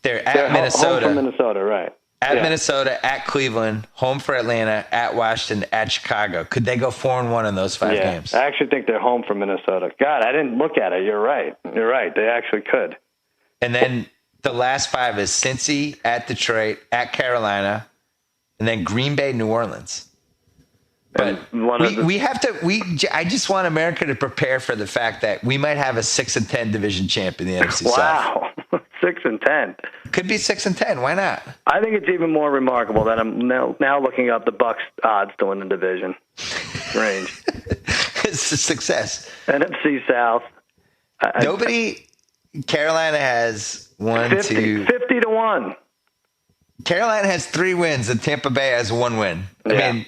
at Minnesota. Home for Minnesota, right. At Minnesota, at Cleveland, home for Atlanta, at Washington, at Chicago. Could they go 4-1 in those 5 games? I actually think they're home for Minnesota. God, I didn't look at it. You're right. They actually could. And then the last 5 is Cincy, at Detroit, at Carolina, and then Green Bay, New Orleans. But I just want America to prepare for the fact that we might have a 6-10 division champ in the NFC South. Wow. 6-10. Could be 6-10. Why not? I think it's even more remarkable that I'm now looking up the Bucs odds to win the division range. It's a success. NFC South. Carolina has 50 to 1. Carolina has 3 wins and Tampa Bay has 1 win. I mean,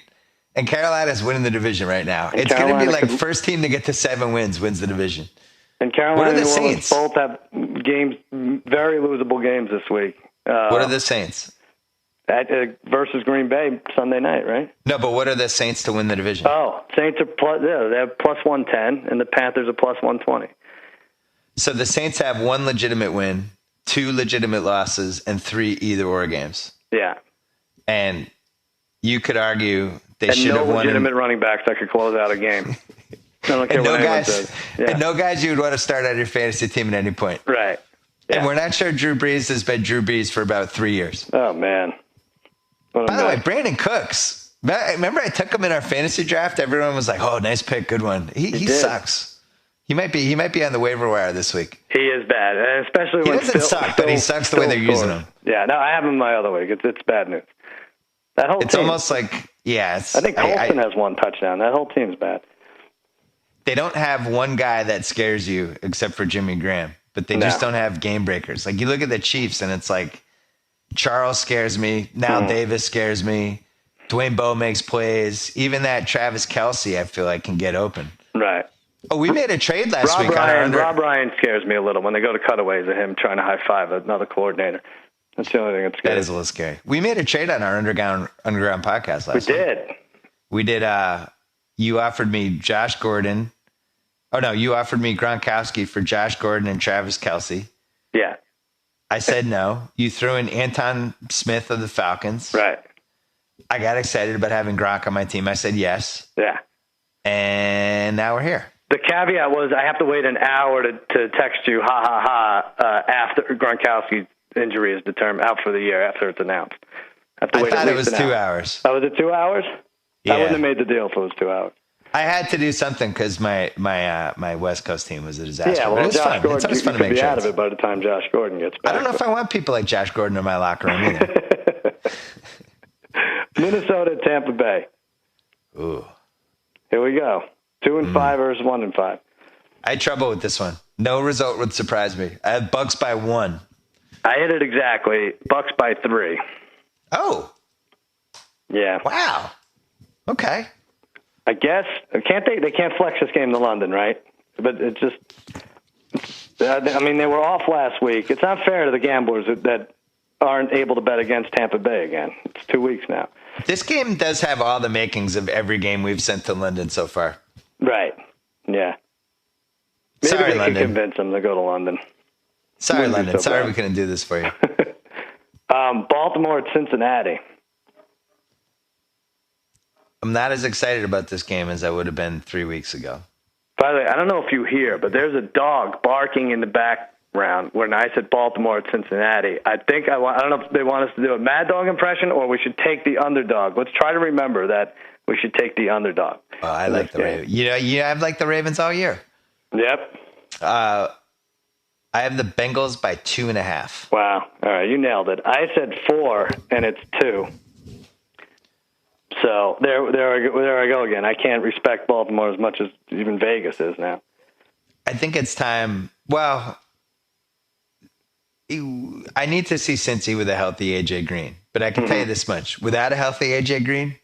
and Carolina's winning the division right now. It's going to be like first team to get to 7 wins wins the division. And Carolina and New Orleans both have games, very losable games this week. What are the Saints? Versus Green Bay Sunday night, right? No, but what are the Saints to win the division? Oh, Saints are they have plus 110, and the Panthers are plus 120. So the Saints have 1 legitimate win, 2 legitimate losses, and 3 either-or games. Yeah. And you could argue they should have won. And no legitimate running backs that could close out a game. I don't care what anyone says. Yeah. And no guys you would want to start on your fantasy team at any point. Right. Yeah. And we're not sure Drew Brees has been Drew Brees for about 3 years. Oh, man. By the way, Brandon Cooks. Remember I took him in our fantasy draft? Everyone was like, oh, nice pick, good one. He sucks. He might be on the waiver wire this week. He is bad, and especially when he doesn't suck, but he sucks the way they're using him. Yeah, no, I have him my other week. It's bad news. That whole it's team, almost like I think Colson has 1 touchdown. That whole team's bad. They don't have one guy that scares you except for Jimmy Graham, but they just don't have game breakers. Like you look at the Chiefs, and it's like Charles scares me. Now Davis scares me. Dwayne Bowe makes plays. Even that Travis Kelce, I feel like, can get open. Right. Oh, we made a trade last week. Rob Ryan scares me a little when they go to cutaways of him trying to high five another coordinator. That's the only thing that's scary. That is a little scary. We made a trade on our underground podcast last week. We did. You offered me Josh Gordon. Oh, no, you offered me Gronkowski for Josh Gordon and Travis Kelce. Yeah. I said no. You threw in Anton Smith of the Falcons. Right. I got excited about having Gronk on my team. I said yes. Yeah. And now we're here. The caveat was I have to wait an hour to text you, after Gronkowski's injury is determined, out for the year after it's announced. I thought it was 2 hours. Oh, was it 2 hours? Yeah. I wouldn't have made the deal if it was 2 hours. I had to do something because my West Coast team was a disaster. Yeah, well, Josh Gordon, it's always fun to make be trades. out of it by the time Josh Gordon gets back. I don't know if I want people like Josh Gordon in my locker room either. Minnesota, Tampa Bay. Ooh. Here we go. 2-5 versus 1-5. I had trouble with this one. No result would surprise me. I had Bucks by 1. I hit it exactly. Bucks by 3. Oh. Yeah. Wow. Okay. I guess they can't flex this game to London, right? But it's just, I mean, they were off last week. It's not fair to the gamblers that aren't able to bet against Tampa Bay again. It's 2 weeks now. This game does have all the makings of every game we've sent to London so far. Right. Yeah. Maybe Sorry, they London. can convince them to go to London. Sorry, London. Sorry we couldn't do this for you. Baltimore at Cincinnati. I'm not as excited about this game as I would have been 3 weeks ago. By the way, I don't know if you hear, but there's a dog barking in the background when I said Baltimore at Cincinnati. I don't know if they want us to do a Mad Dog impression or we should take the underdog. Let's try to remember that we should take the underdog. Oh, I like the Ravens. I've liked the Ravens all year. Yep. I have the Bengals by 2.5. Wow. All right, you nailed it. I said 4, and it's 2. So there I go again. I can't respect Baltimore as much as even Vegas is now. I think it's time. Well, I need to see Cincy with a healthy A.J. Green. But I can tell you this much. Without a healthy A.J. Green,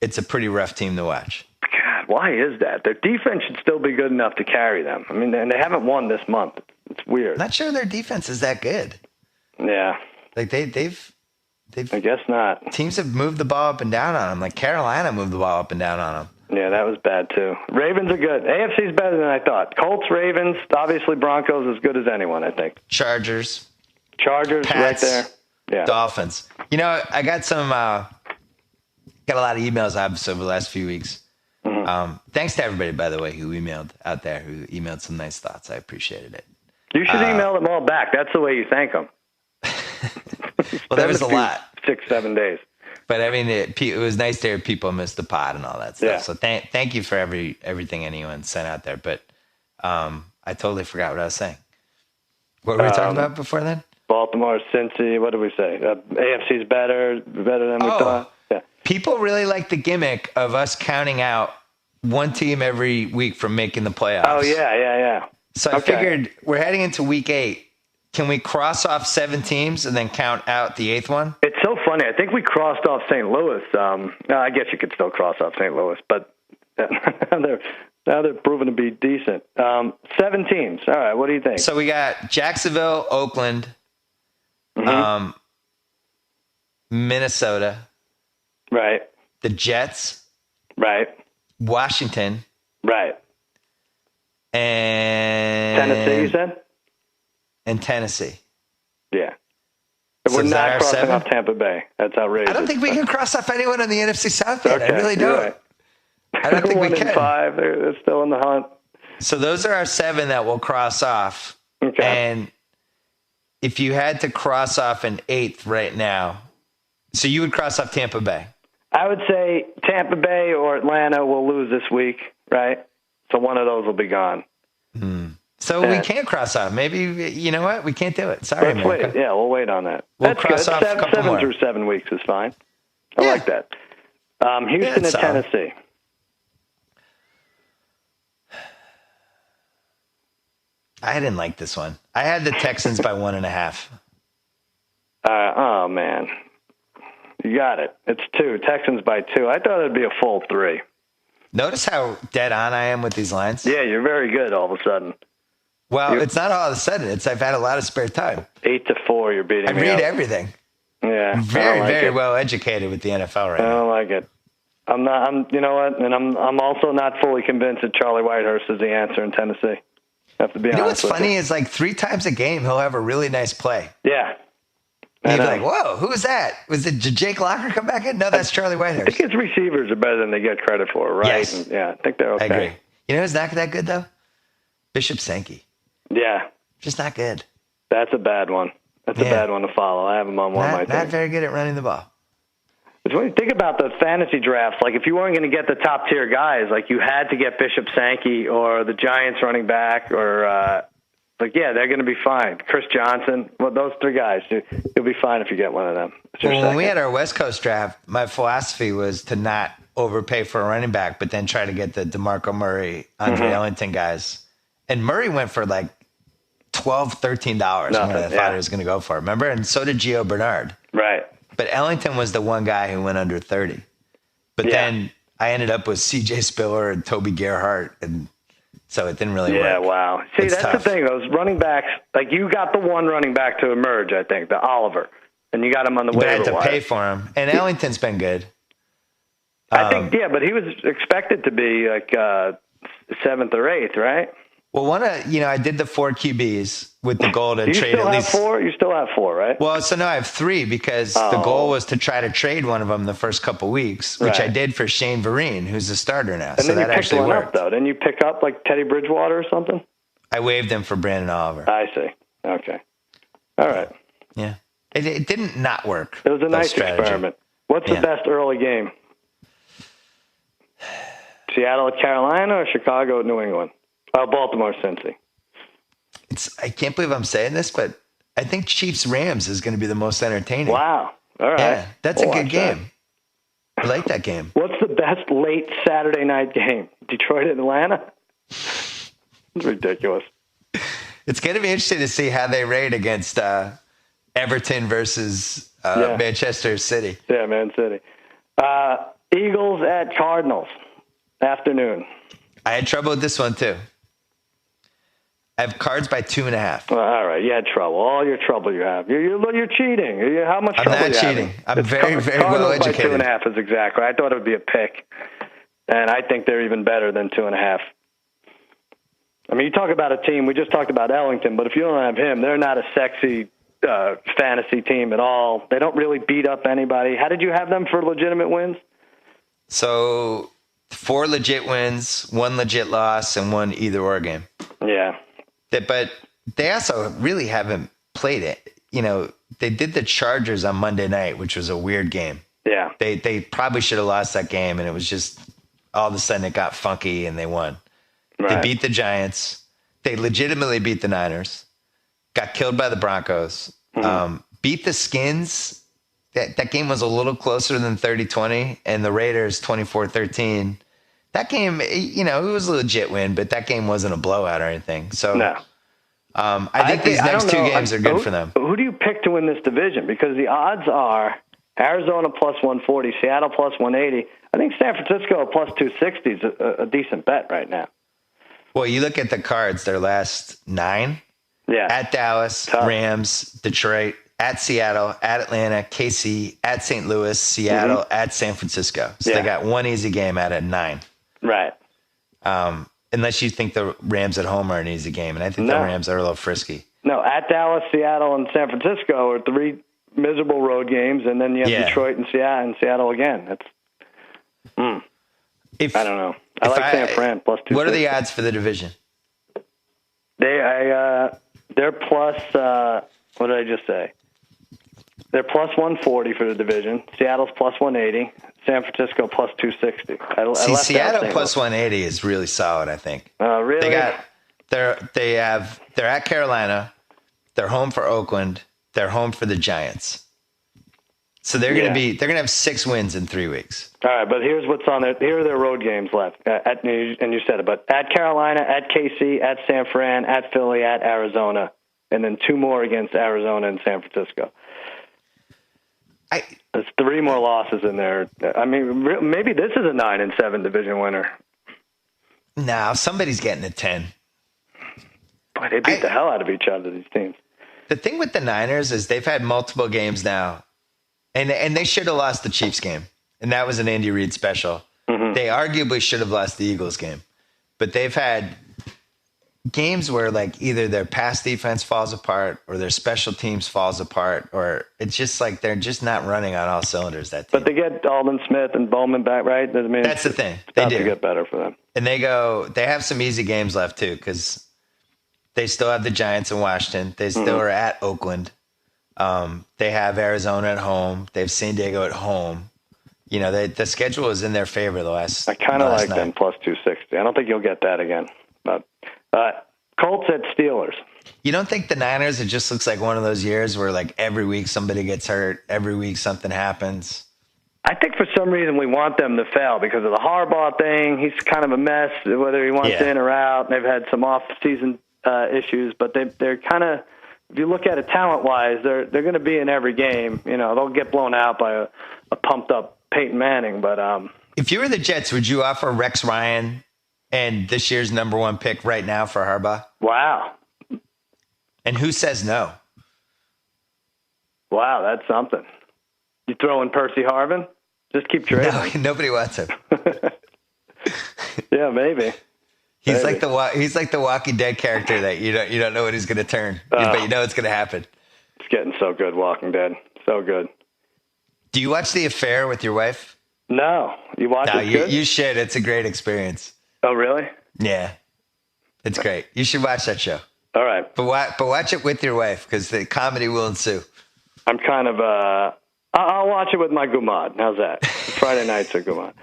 it's a pretty rough team to watch. God, why is that? Their defense should still be good enough to carry them. I mean, and they haven't won this month. It's weird. Not sure their defense is that good. Yeah. Like they've I guess not. Teams have moved the ball up and down on them. Like Carolina moved the ball up and down on them. Yeah, that was bad too. Ravens are good. AFC's better than I thought. Colts, Ravens, obviously Broncos as good as anyone, I think. Chargers, Pats, right there. Yeah. Dolphins. I got got a lot of emails obviously over the last few weeks. Thanks to everybody, by the way, who emailed out there, who emailed some nice thoughts. I appreciated it. You should email them all back. That's the way you thank them. Well, there was a lot. 6-7 days. But I mean, it was nice to hear people miss the pod and all that stuff. Yeah. So thank you for everything anyone sent out there. But I totally forgot what I was saying. What were we talking about before then? Baltimore, Cincy. What did we say? AFC's better than we thought. Yeah. People really like the gimmick of us counting out one team every week from making the playoffs. Oh yeah. So I figured we're heading into week 8. Can we cross off 7 teams and then count out the 8th one? It's so funny. I think we crossed off St. Louis. I guess you could still cross off St. Louis, but now they're proving to be decent. 7 teams. All right. What do you think? So we got Jacksonville, Oakland, Minnesota, right? The Jets, right? Washington, right? And Tennessee, you said? And Tennessee. Yeah. So we're not crossing 7? off Tampa Bay. That's outrageous. I don't think we can cross off anyone on the NFC South yet. Okay, I really don't. Right. I don't think we can. 5. They're still in the hunt. So those are our 7 that we'll cross off. Okay. And if you had to cross off an 8th right now, so you would cross off Tampa Bay. I would say Tampa Bay or Atlanta will lose this week, right? So one of those will be gone. So we can't cross off. Maybe, you know what? We can't do it. Sorry, Let's wait. Yeah, we'll wait on that. We'll That's cross good. off a couple 7 more. through 7 weeks is fine. I like that. Houston at Tennessee. I didn't like this one. I had the Texans by 1.5. Oh, man. You got it. It's 2. Texans by 2. I thought it'd be a full 3. Notice how dead on I am with these lines? Yeah, you're very good all of a sudden. Well, it's not all of a sudden. I've had a lot of spare time. 8-4, you're beating me. I read everything. Yeah. I'm very well educated with the NFL right now. I don't like it. You know what? And I'm also not fully convinced that Charlie Whitehurst is the answer in Tennessee. I have to be honest. You know what's funny is like 3 times a game he'll have a really nice play. Yeah. And you'd be like, whoa, who was that? Was it Jake Locker come back in? No, that's Charlie Whitehurst. I think his receivers are better than they get credit for, right? Yes. And, yeah, I think they're okay. I agree. You know who's not that good, though? Bishop Sankey. Yeah. Just not good. That's a bad one. That's a bad one to follow. I have him on one of my teams. Not very good at running the ball. But when you think about the fantasy drafts, like if you weren't going to get the top tier guys, like you had to get Bishop Sankey or the Giants running back or they're going to be fine. Chris Johnson, those 3 guys, you'll be fine if you get one of them. Well, when we had our West Coast draft, my philosophy was to not overpay for a running back, but then try to get the DeMarco Murray, Andre Ellington guys. And Murray went for like $12, $13 more than I thought he was going to go for. Remember? And so did Gio Bernard. Right. But Ellington was the one guy who went under 30. But then I ended up with C.J. Spiller and Toby Gerhart, and so it didn't really work. Yeah, wow. See, that's tough. The thing. Those running backs, like you got the one running back to emerge, I think, the Oliver, and you got him on the waiver wire. But I had to pay for him. And Ellington's been good. I think, but he was expected to be like 7th or 8th, right? Well, I did the 4 QBs with the goal to You trade still at have least 4? You still have 4, right? Well, so now I have 3 because the goal was to try to trade one of them the first couple weeks, which I did for Shane Vereen, who's a starter now. And so then that you picked actually one worked. up, though. Didn't you pick up like Teddy Bridgewater or something? I waived him for Brandon Oliver. I see. Okay. All right. Yeah. It didn't not work. It was a nice experiment. What's the best early game? Seattle at Carolina or Chicago at New England? Baltimore, Cincy. I can't believe I'm saying this, but I think Chiefs-Rams is going to be the most entertaining. Wow. All right. Yeah, that's a good game. I like that game. What's the best late Saturday night game? Detroit at Atlanta? It's ridiculous. It's going to be interesting to see how they rate against Everton versus Manchester City. Yeah, Man City. Eagles at Cardinals. Afternoon. I had trouble with this one, too. I have Cards by 2.5. Well, all right, you had trouble. All your trouble you have. You're cheating. How much trouble I'm not you cheating. Having? I'm very, very well educated. By 2.5 is exactly. I thought it would be a pick, and I think they're even better than 2.5. I mean, you talk about a team. We just talked about Ellington, but if you don't have him, they're not a sexy fantasy team at all. They don't really beat up anybody. How did you have them for legitimate wins? So 4 legit wins, 1 legit loss, and 1 either-or game. Yeah. But they also really haven't played it. They did the Chargers on Monday night, which was a weird game. Yeah. They probably should have lost that game, and it was just all of a sudden it got funky, and they won. Right. They beat the Giants. They legitimately beat the Niners. Got killed by the Broncos. Mm-hmm. Beat the Skins. That game was a little closer than 30-20, and the Raiders 24-13. That game, it was a legit win, but that game wasn't a blowout or anything. So no. I think these next 2 games are good for them. Who do you pick to win this division? Because the odds are Arizona plus 140, Seattle plus 180. I think San Francisco plus 260 is a decent bet right now. Well, you look at the Cards, their last 9. Yeah. At Dallas, Rams, Detroit, at Seattle, at Atlanta, KC, at St. Louis, Seattle, at San Francisco. So they got 1 easy game out of 9. Right. Unless you think the Rams at home are an easy game, and I think the Rams are a little frisky. No, at Dallas, Seattle, and San Francisco are 3 miserable road games, and then you have Detroit and Seattle again. That's. I don't know. I like San Fran plus 2. What are the odds for the division? They're plus. What did I just say? They're plus 140 for the division. Seattle's plus 180. San Francisco plus 260. Seattle plus 180 is really solid, I think. Really? They're at Carolina. They're home for Oakland. They're home for the Giants. So they're going to have 6 wins in 3 weeks. All right, but here's what's on there. Here are their road games left. And you said it, but at Carolina, at KC, at San Fran, at Philly, at Arizona, and then 2 more against Arizona and San Francisco. There's 3 more losses in there. I mean, maybe this is a 9-7 division winner. No, somebody's getting a 10. Boy, they beat the hell out of each other, these teams. The thing with the Niners is they've had multiple games now, and they should have lost the Chiefs game, and that was an Andy Reid special. Mm-hmm. They arguably should have lost the Eagles game, but they've had games where like either their pass defense falls apart or their special teams falls apart, or it's just like they're just not running on all cylinders. That team. But they get Aldon Smith and Bowman back, right? I mean, that's the thing. They do get better for them, and they have some easy games left too because they still have the Giants in Washington. They still are at Oakland. They have Arizona at home. They have San Diego at home. The schedule is in their favor the last. I kind of like them plus 260. I don't think you'll get that again. But Colts at Steelers. You don't think the Niners, it just looks like one of those years where like every week somebody gets hurt, every week something happens? I think for some reason we want them to fail because of the Harbaugh thing. He's kind of a mess, whether he wants in or out. They've had some off-season issues, but they're kind of, if you look at it talent-wise, they're going to be in every game. They'll get blown out by a pumped-up Peyton Manning. But if you were the Jets, would you offer Rex Ryan and this year's number 1 pick right now for Harbaugh? Wow. And who says no? Wow, that's something. You throw in Percy Harvin? Just keep trading. No, nobody wants him. Yeah, maybe. He's like the Walking Dead character that you don't know what he's going to turn, but you know it's going to happen. It's getting so good, Walking Dead. So good. Do you watch The Affair with your wife? No. You watch it? No, you should. It's a great experience. Oh, really? Yeah. It's great. You should watch that show. All right. But watch it with your wife because the comedy will ensue. I'm kind of I'll watch it with my gumad. How's that? Friday nights are gumad.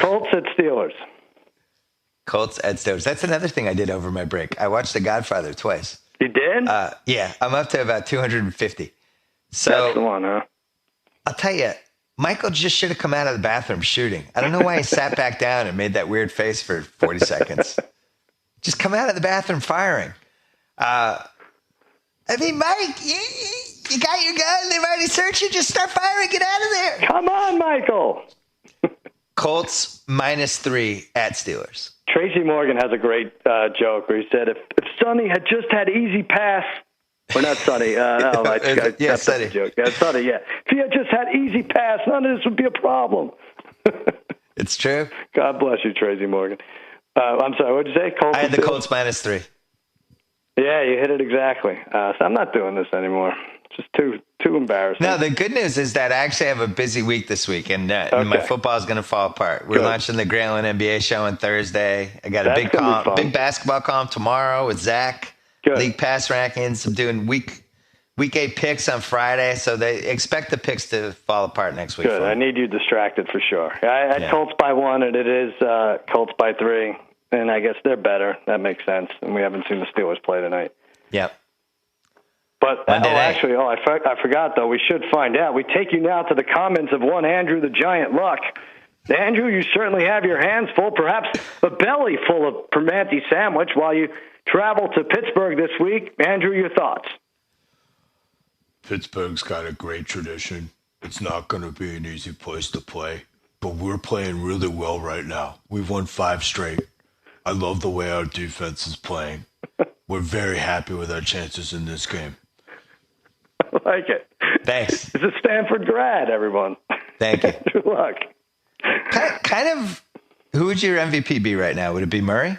Colts at Steelers. Colts at Steelers. That's another thing I did over my break. I watched The Godfather twice. You did? Yeah. I'm up to about 250. So that's the one, huh? I'll tell you, Michael just should have come out of the bathroom shooting. I don't know why he sat back down and made that weird face for 40 seconds. Just come out of the bathroom firing. I mean, Mike, you got your gun. They've already searched you. Just start firing. Get out of there. Come on, Michael. Colts -3 at Steelers. Tracy Morgan has a great joke where he said, if Sonny had just had easy pass, or not Sonny. Yeah, Sonny. Joke. Yeah, Sonny, yeah. If he had just had easy pass, none of this would be a problem. It's true. God bless you, Tracy Morgan. I'm sorry, what did you say? Colts I had the Colts -3. Yeah, you hit it exactly. So I'm not doing this anymore. Just too embarrassing. No, the good news is that I actually have a busy week this week, and my football is going to fall apart. We're launching the Grayland NBA show on Thursday. I got a big basketball column tomorrow with Zach. Good. League pass rankings. I'm doing week 8 picks on Friday, so they expect the picks to fall apart next week. Good. I need you distracted for sure. I had Colts by 1, and it is Colts by 3, and I guess they're better. That makes sense. And we haven't seen the Steelers play tonight. Yep. But I forgot though. We should find out. We take you now to the comments of one Andrew the Giant Luck. Andrew, you certainly have your hands full, perhaps a belly full of Primanti sandwich while you travel to Pittsburgh this week. Andrew, your thoughts? Pittsburgh's got a great tradition. It's not going to be an easy place to play, but we're playing really well right now. We've won 5 straight. I love the way our defense is playing. We're very happy with our chances in this game. I like it. Thanks. It's a Stanford grad, everyone. Thank you. Good luck. Kind of, who would your MVP be right now? Would it be Murray?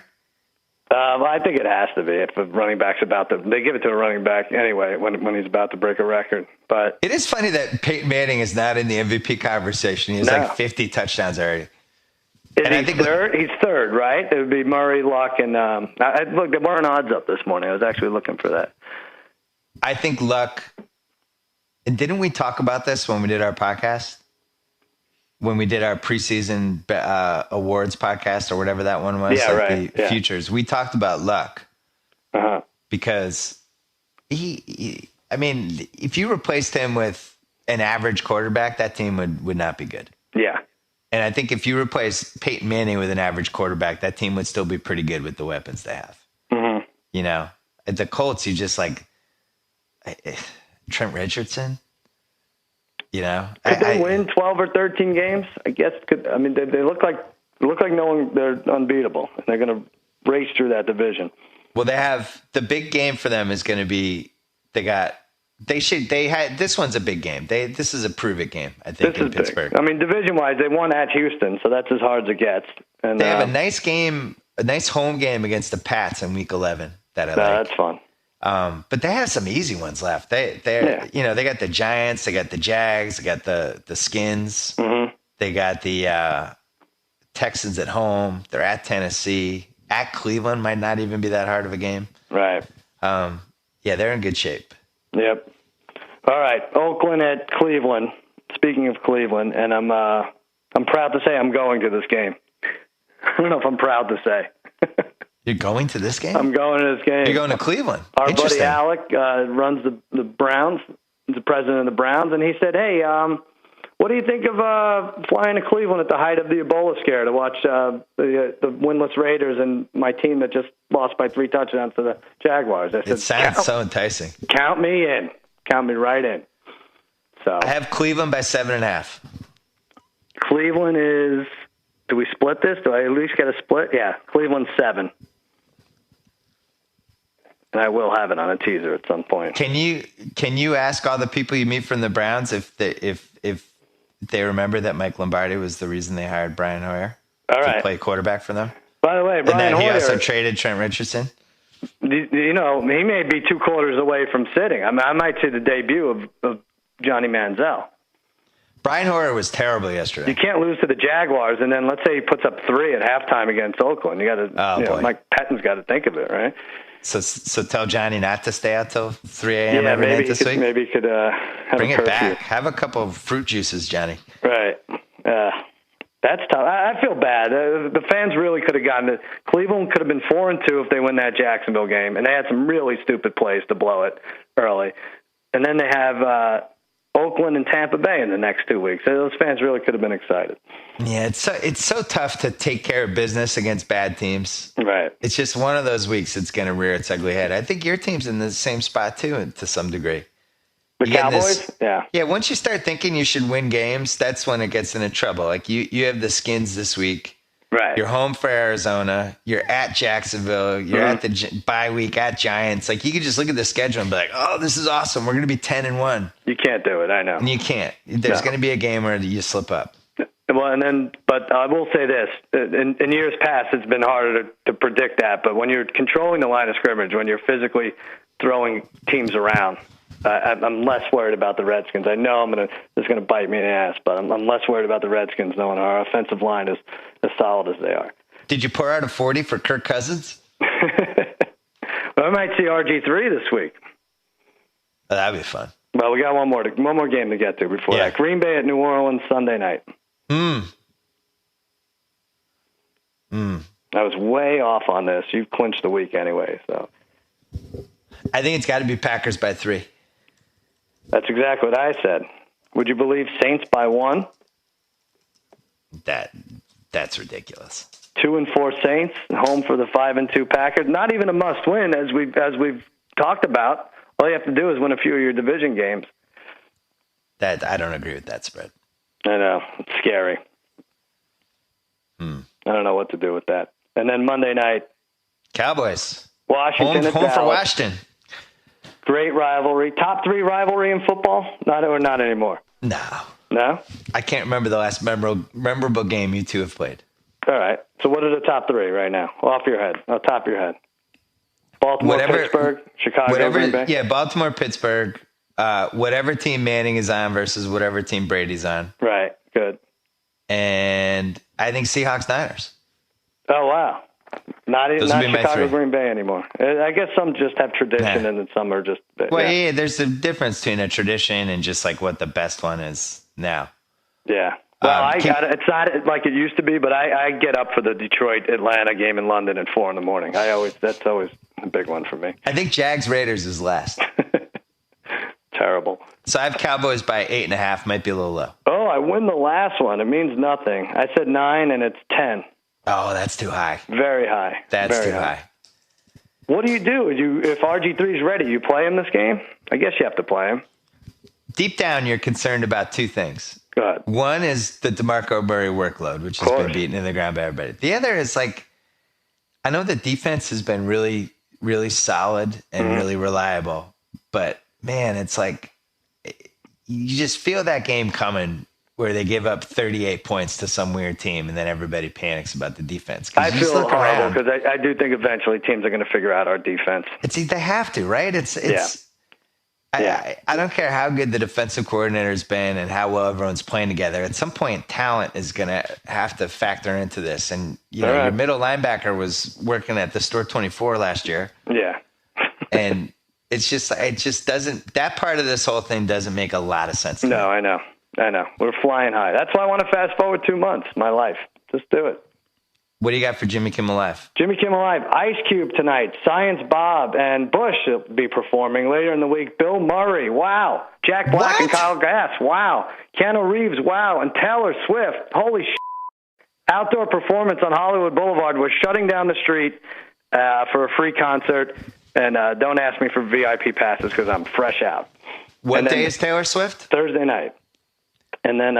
I think it has to be if a running back's they give it to a running back anyway when he's about to break a record. But it is funny that Peyton Manning is not in the MVP conversation. He has like 50 touchdowns already. I think third? He's third, right? It would be Murray, Luck, and look, there weren't odds up this morning. I was actually looking for that. I think Luck. And didn't we talk about this when we did our podcast? When we did our preseason awards podcast or whatever that one was, the futures, we talked about Luck because I mean, if you replaced him with an average quarterback, that team would not be good. Yeah. And I think if you replace Peyton Manning with an average quarterback, that team would still be pretty good with the weapons they have. Mm-hmm. You know, at the Colts, you just like Trent Richardson. You know, could they win 12 or 13 games? I guess could. I mean, they look like no one. They're unbeatable, and they're going to race through that division. Well, they have the big game for them is going to be this one's a big game. This is a prove it game. I think in Pittsburgh. Big. I mean, division wise, they won at Houston, so that's as hard as it gets. And they have a nice game, a nice home game against the Pats in Week 11. That I like. That's fun. But they have some easy ones left. They got the Giants, they got the Jags, they got the Skins, they got the Texans at home. They're at Tennessee, at Cleveland. Might not even be that hard of a game. Right. Yeah, they're in good shape. Yep. All right, Oakland at Cleveland. Speaking of Cleveland, and I'm proud to say I'm going to this game. I don't know if I'm proud to say. You're going to this game? I'm going to this game. You're going to Cleveland. Our buddy Alec runs the Browns. He's the president of the Browns, and he said, "Hey, what do you think of flying to Cleveland at the height of the Ebola scare to watch the winless Raiders and my team that just lost by 3 touchdowns to the Jaguars?" I said, it sounds so enticing. Count me in. Count me right in. So I have Cleveland by 7.5. Cleveland is. Do we split this? Do I at least get a split? Yeah, Cleveland 7. And I will have it on a teaser at some point. Can you ask all the people you meet from the Browns if they remember that Mike Lombardi was the reason they hired Brian Hoyer to play quarterback for them? By the way, And Brian then he Hoyer, also traded Trent Richardson. you know, he may be 2 quarters away from sitting. I mean, I might see the debut of Johnny Manziel. Brian Hoyer was terrible yesterday. You can't lose to the Jaguars, and then let's say he puts up 3 at halftime against Oakland. You got to, Mike Pettin's got to think of it, right? So tell Johnny not to stay out till 3 a.m. every night this week. Maybe he could have Bring a it curfew. back. Have a couple of fruit juices, Johnny. Right. That's tough. I feel bad. The fans really could have gotten it. Cleveland could have been 4-2 if they win that Jacksonville game, and they had some really stupid plays to blow it early. And then they have Oakland and Tampa Bay in the next 2 weeks. So those fans really could have been excited. Yeah, it's so tough to take care of business against bad teams. Right. It's just one of those weeks it's going to rear its ugly head. I think your team's in the same spot too, to some degree. The Cowboys? Yeah. Yeah, once you start thinking you should win games, that's when it gets into trouble. Like you have the Skins this week. Right. You're home for Arizona. You're at Jacksonville. You're at the bye week at Giants. Like you could just look at the schedule and be like, "Oh, this is awesome. We're going to be 10-1." You can't do it. I know. And you can't. There's going to be a game where you slip up. Well, but I will say this: in years past, it's been harder to predict that. But when you're controlling the line of scrimmage, when you're physically throwing teams around, I'm less worried about the Redskins. I know it's going to bite me in the ass, but I'm less worried about the Redskins knowing our offensive line is as solid as they are. Did you pour out a 40 for Kirk Cousins? Well, I might see RG3 this week. Oh, that'd be fun. Well, we got one more game to get to before that. Green Bay at New Orleans Sunday night. I was way off on this. You've clinched the week anyway, so. I think it's got to be Packers by 3. That's exactly what I said. Would you believe Saints by 1? That's ridiculous. 2-4 Saints, home for the 5-2 Packers. Not even a must-win, as we've talked about. All you have to do is win a few of your division games. That I don't agree with that spread. I know. It's scary. I don't know what to do with that. And then Monday night. Cowboys. Washington at home Dallas. for Washington. Great rivalry. Top 3 rivalry in football? Not anymore. No? I can't remember the last memorable game you two have played. All right. So what are the top 3 right now? Off top of your head. Baltimore, Pittsburgh, Chicago, Green Bay? Yeah, Baltimore, Pittsburgh. Whatever team Manning is on versus whatever team Brady's on. Right. Good. And I think Seahawks-Niners. Oh, wow. Not Chicago, Green Bay anymore. I guess some just have tradition and then some are just... Yeah, there's a difference between a tradition and just like what the best one is now. Yeah. Well, it's not like it used to be, but I get up for the Detroit-Atlanta game in London at 4 a.m. That's always a big one for me. I think Jags-Raiders is last. Terrible. So I have Cowboys by 8.5, might be a little low. Oh, I win the last one. It means nothing. I said 9 and it's 10. Oh, that's too high. Very high. That's too high. What do? If RG3's ready, you play him this game? I guess you have to play him. Deep down, you're concerned about 2 things. Go ahead. One is the DeMarco Murray workload, which has been beaten in the ground by everybody. The other is I know the defense has been really, really solid and really reliable, but man, it's you just feel that game coming where they give up 38 points to some weird team and then everybody panics about the defense. I feel horrible because I do think eventually teams are going to figure out our defense. They have to, right? I don't care how good the defensive coordinator's been and how well everyone's playing together. At some point, talent is going to have to factor into this. And, your middle linebacker was working at the Store 24 last year. Yeah. And it just doesn't, that part of this whole thing doesn't make a lot of sense to me. No, I know. We're flying high. That's why I want to fast forward 2 months, my life. Just do it. What do you got for Jimmy Kimmel Live? Jimmy Kimmel Live, Ice Cube tonight, Science Bob, and Bush will be performing later in the week. Bill Murray, wow. Jack Black and Kyle Gass, wow. Keanu Reeves, wow. And Taylor Swift, holy shit. Outdoor performance on Hollywood Boulevard. We're shutting down the street for a free concert. And don't ask me for VIP passes because I'm fresh out. What day is Taylor Swift? Thursday night. And then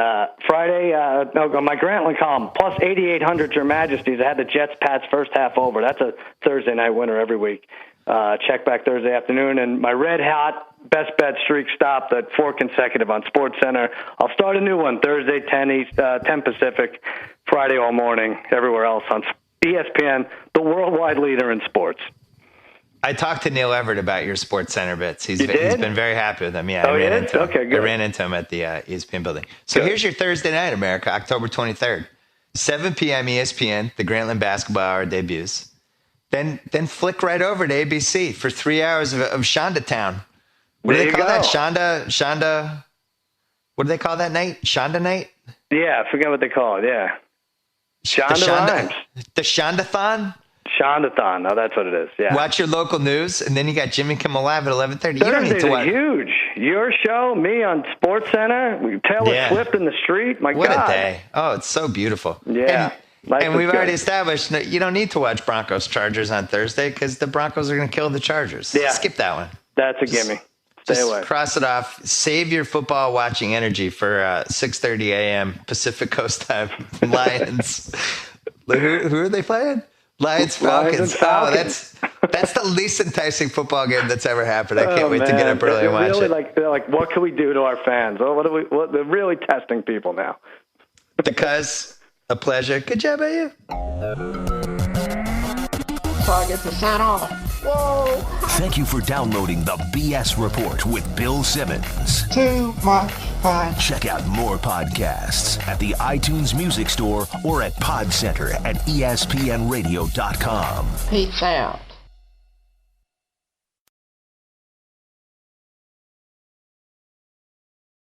Friday, my Grantland column, plus 8,800 Your Majesties. I had the Jets Pats first half over. That's a Thursday night winner every week. Check back Thursday afternoon. And my red hot best bet streak stopped at 4 consecutive on SportsCenter. I'll start a new one Thursday, 10 Pacific, Friday all morning, everywhere else on ESPN, the worldwide leader in sports. I talked to Neil Everett about your Sports Center bits. He's did? he's been very happy with them. Yeah, Oh, I ran he into is? him. Okay, good. I ran into him at the ESPN building. So Good. here's your Thursday night, America, October 23rd, 7 p.m. ESPN. The Grantland Basketball Hour debuts. Then flick right over to ABC for 3 hours of Shonda Town. What do There they you call that? go. Shonda. What do they call that night? Shonda night. Yeah, I forget what they call it. Yeah, Shonda rhymes. The Shondathon. Shondathon. Oh, that's what it is. Yeah. Watch your local news, and then you got Jimmy Kimmel Live at 11:30. You don't need Thursdays to are watch. huge. Your show, me on Sports Center, Taylor Yeah. Swift in the street. My What God. a day! Oh, it's so beautiful. Yeah. Life And is we've good. already established that you don't need to watch Broncos Chargers on Thursday because the Broncos are going to kill the Chargers. Yeah. Skip that one. That's a gimme. Stay Just away. cross it off. Save your football watching energy for 6:30 a.m. Pacific Coast time. Lions. Who are they playing? Lions Falcons. and Falcons. Oh, that's the least enticing football game that's ever happened. I can't wait to get Man. up early and watch really it. they're like, what can we do to our fans? Oh, they're really testing people now. Because a pleasure. Good job at you. So I get to sign off. Whoa! Thank you for downloading the BS Report with Bill Simmons. Too much fun. Check out more podcasts at the iTunes Music Store or at Podcenter at ESPNradio.com. Peace out.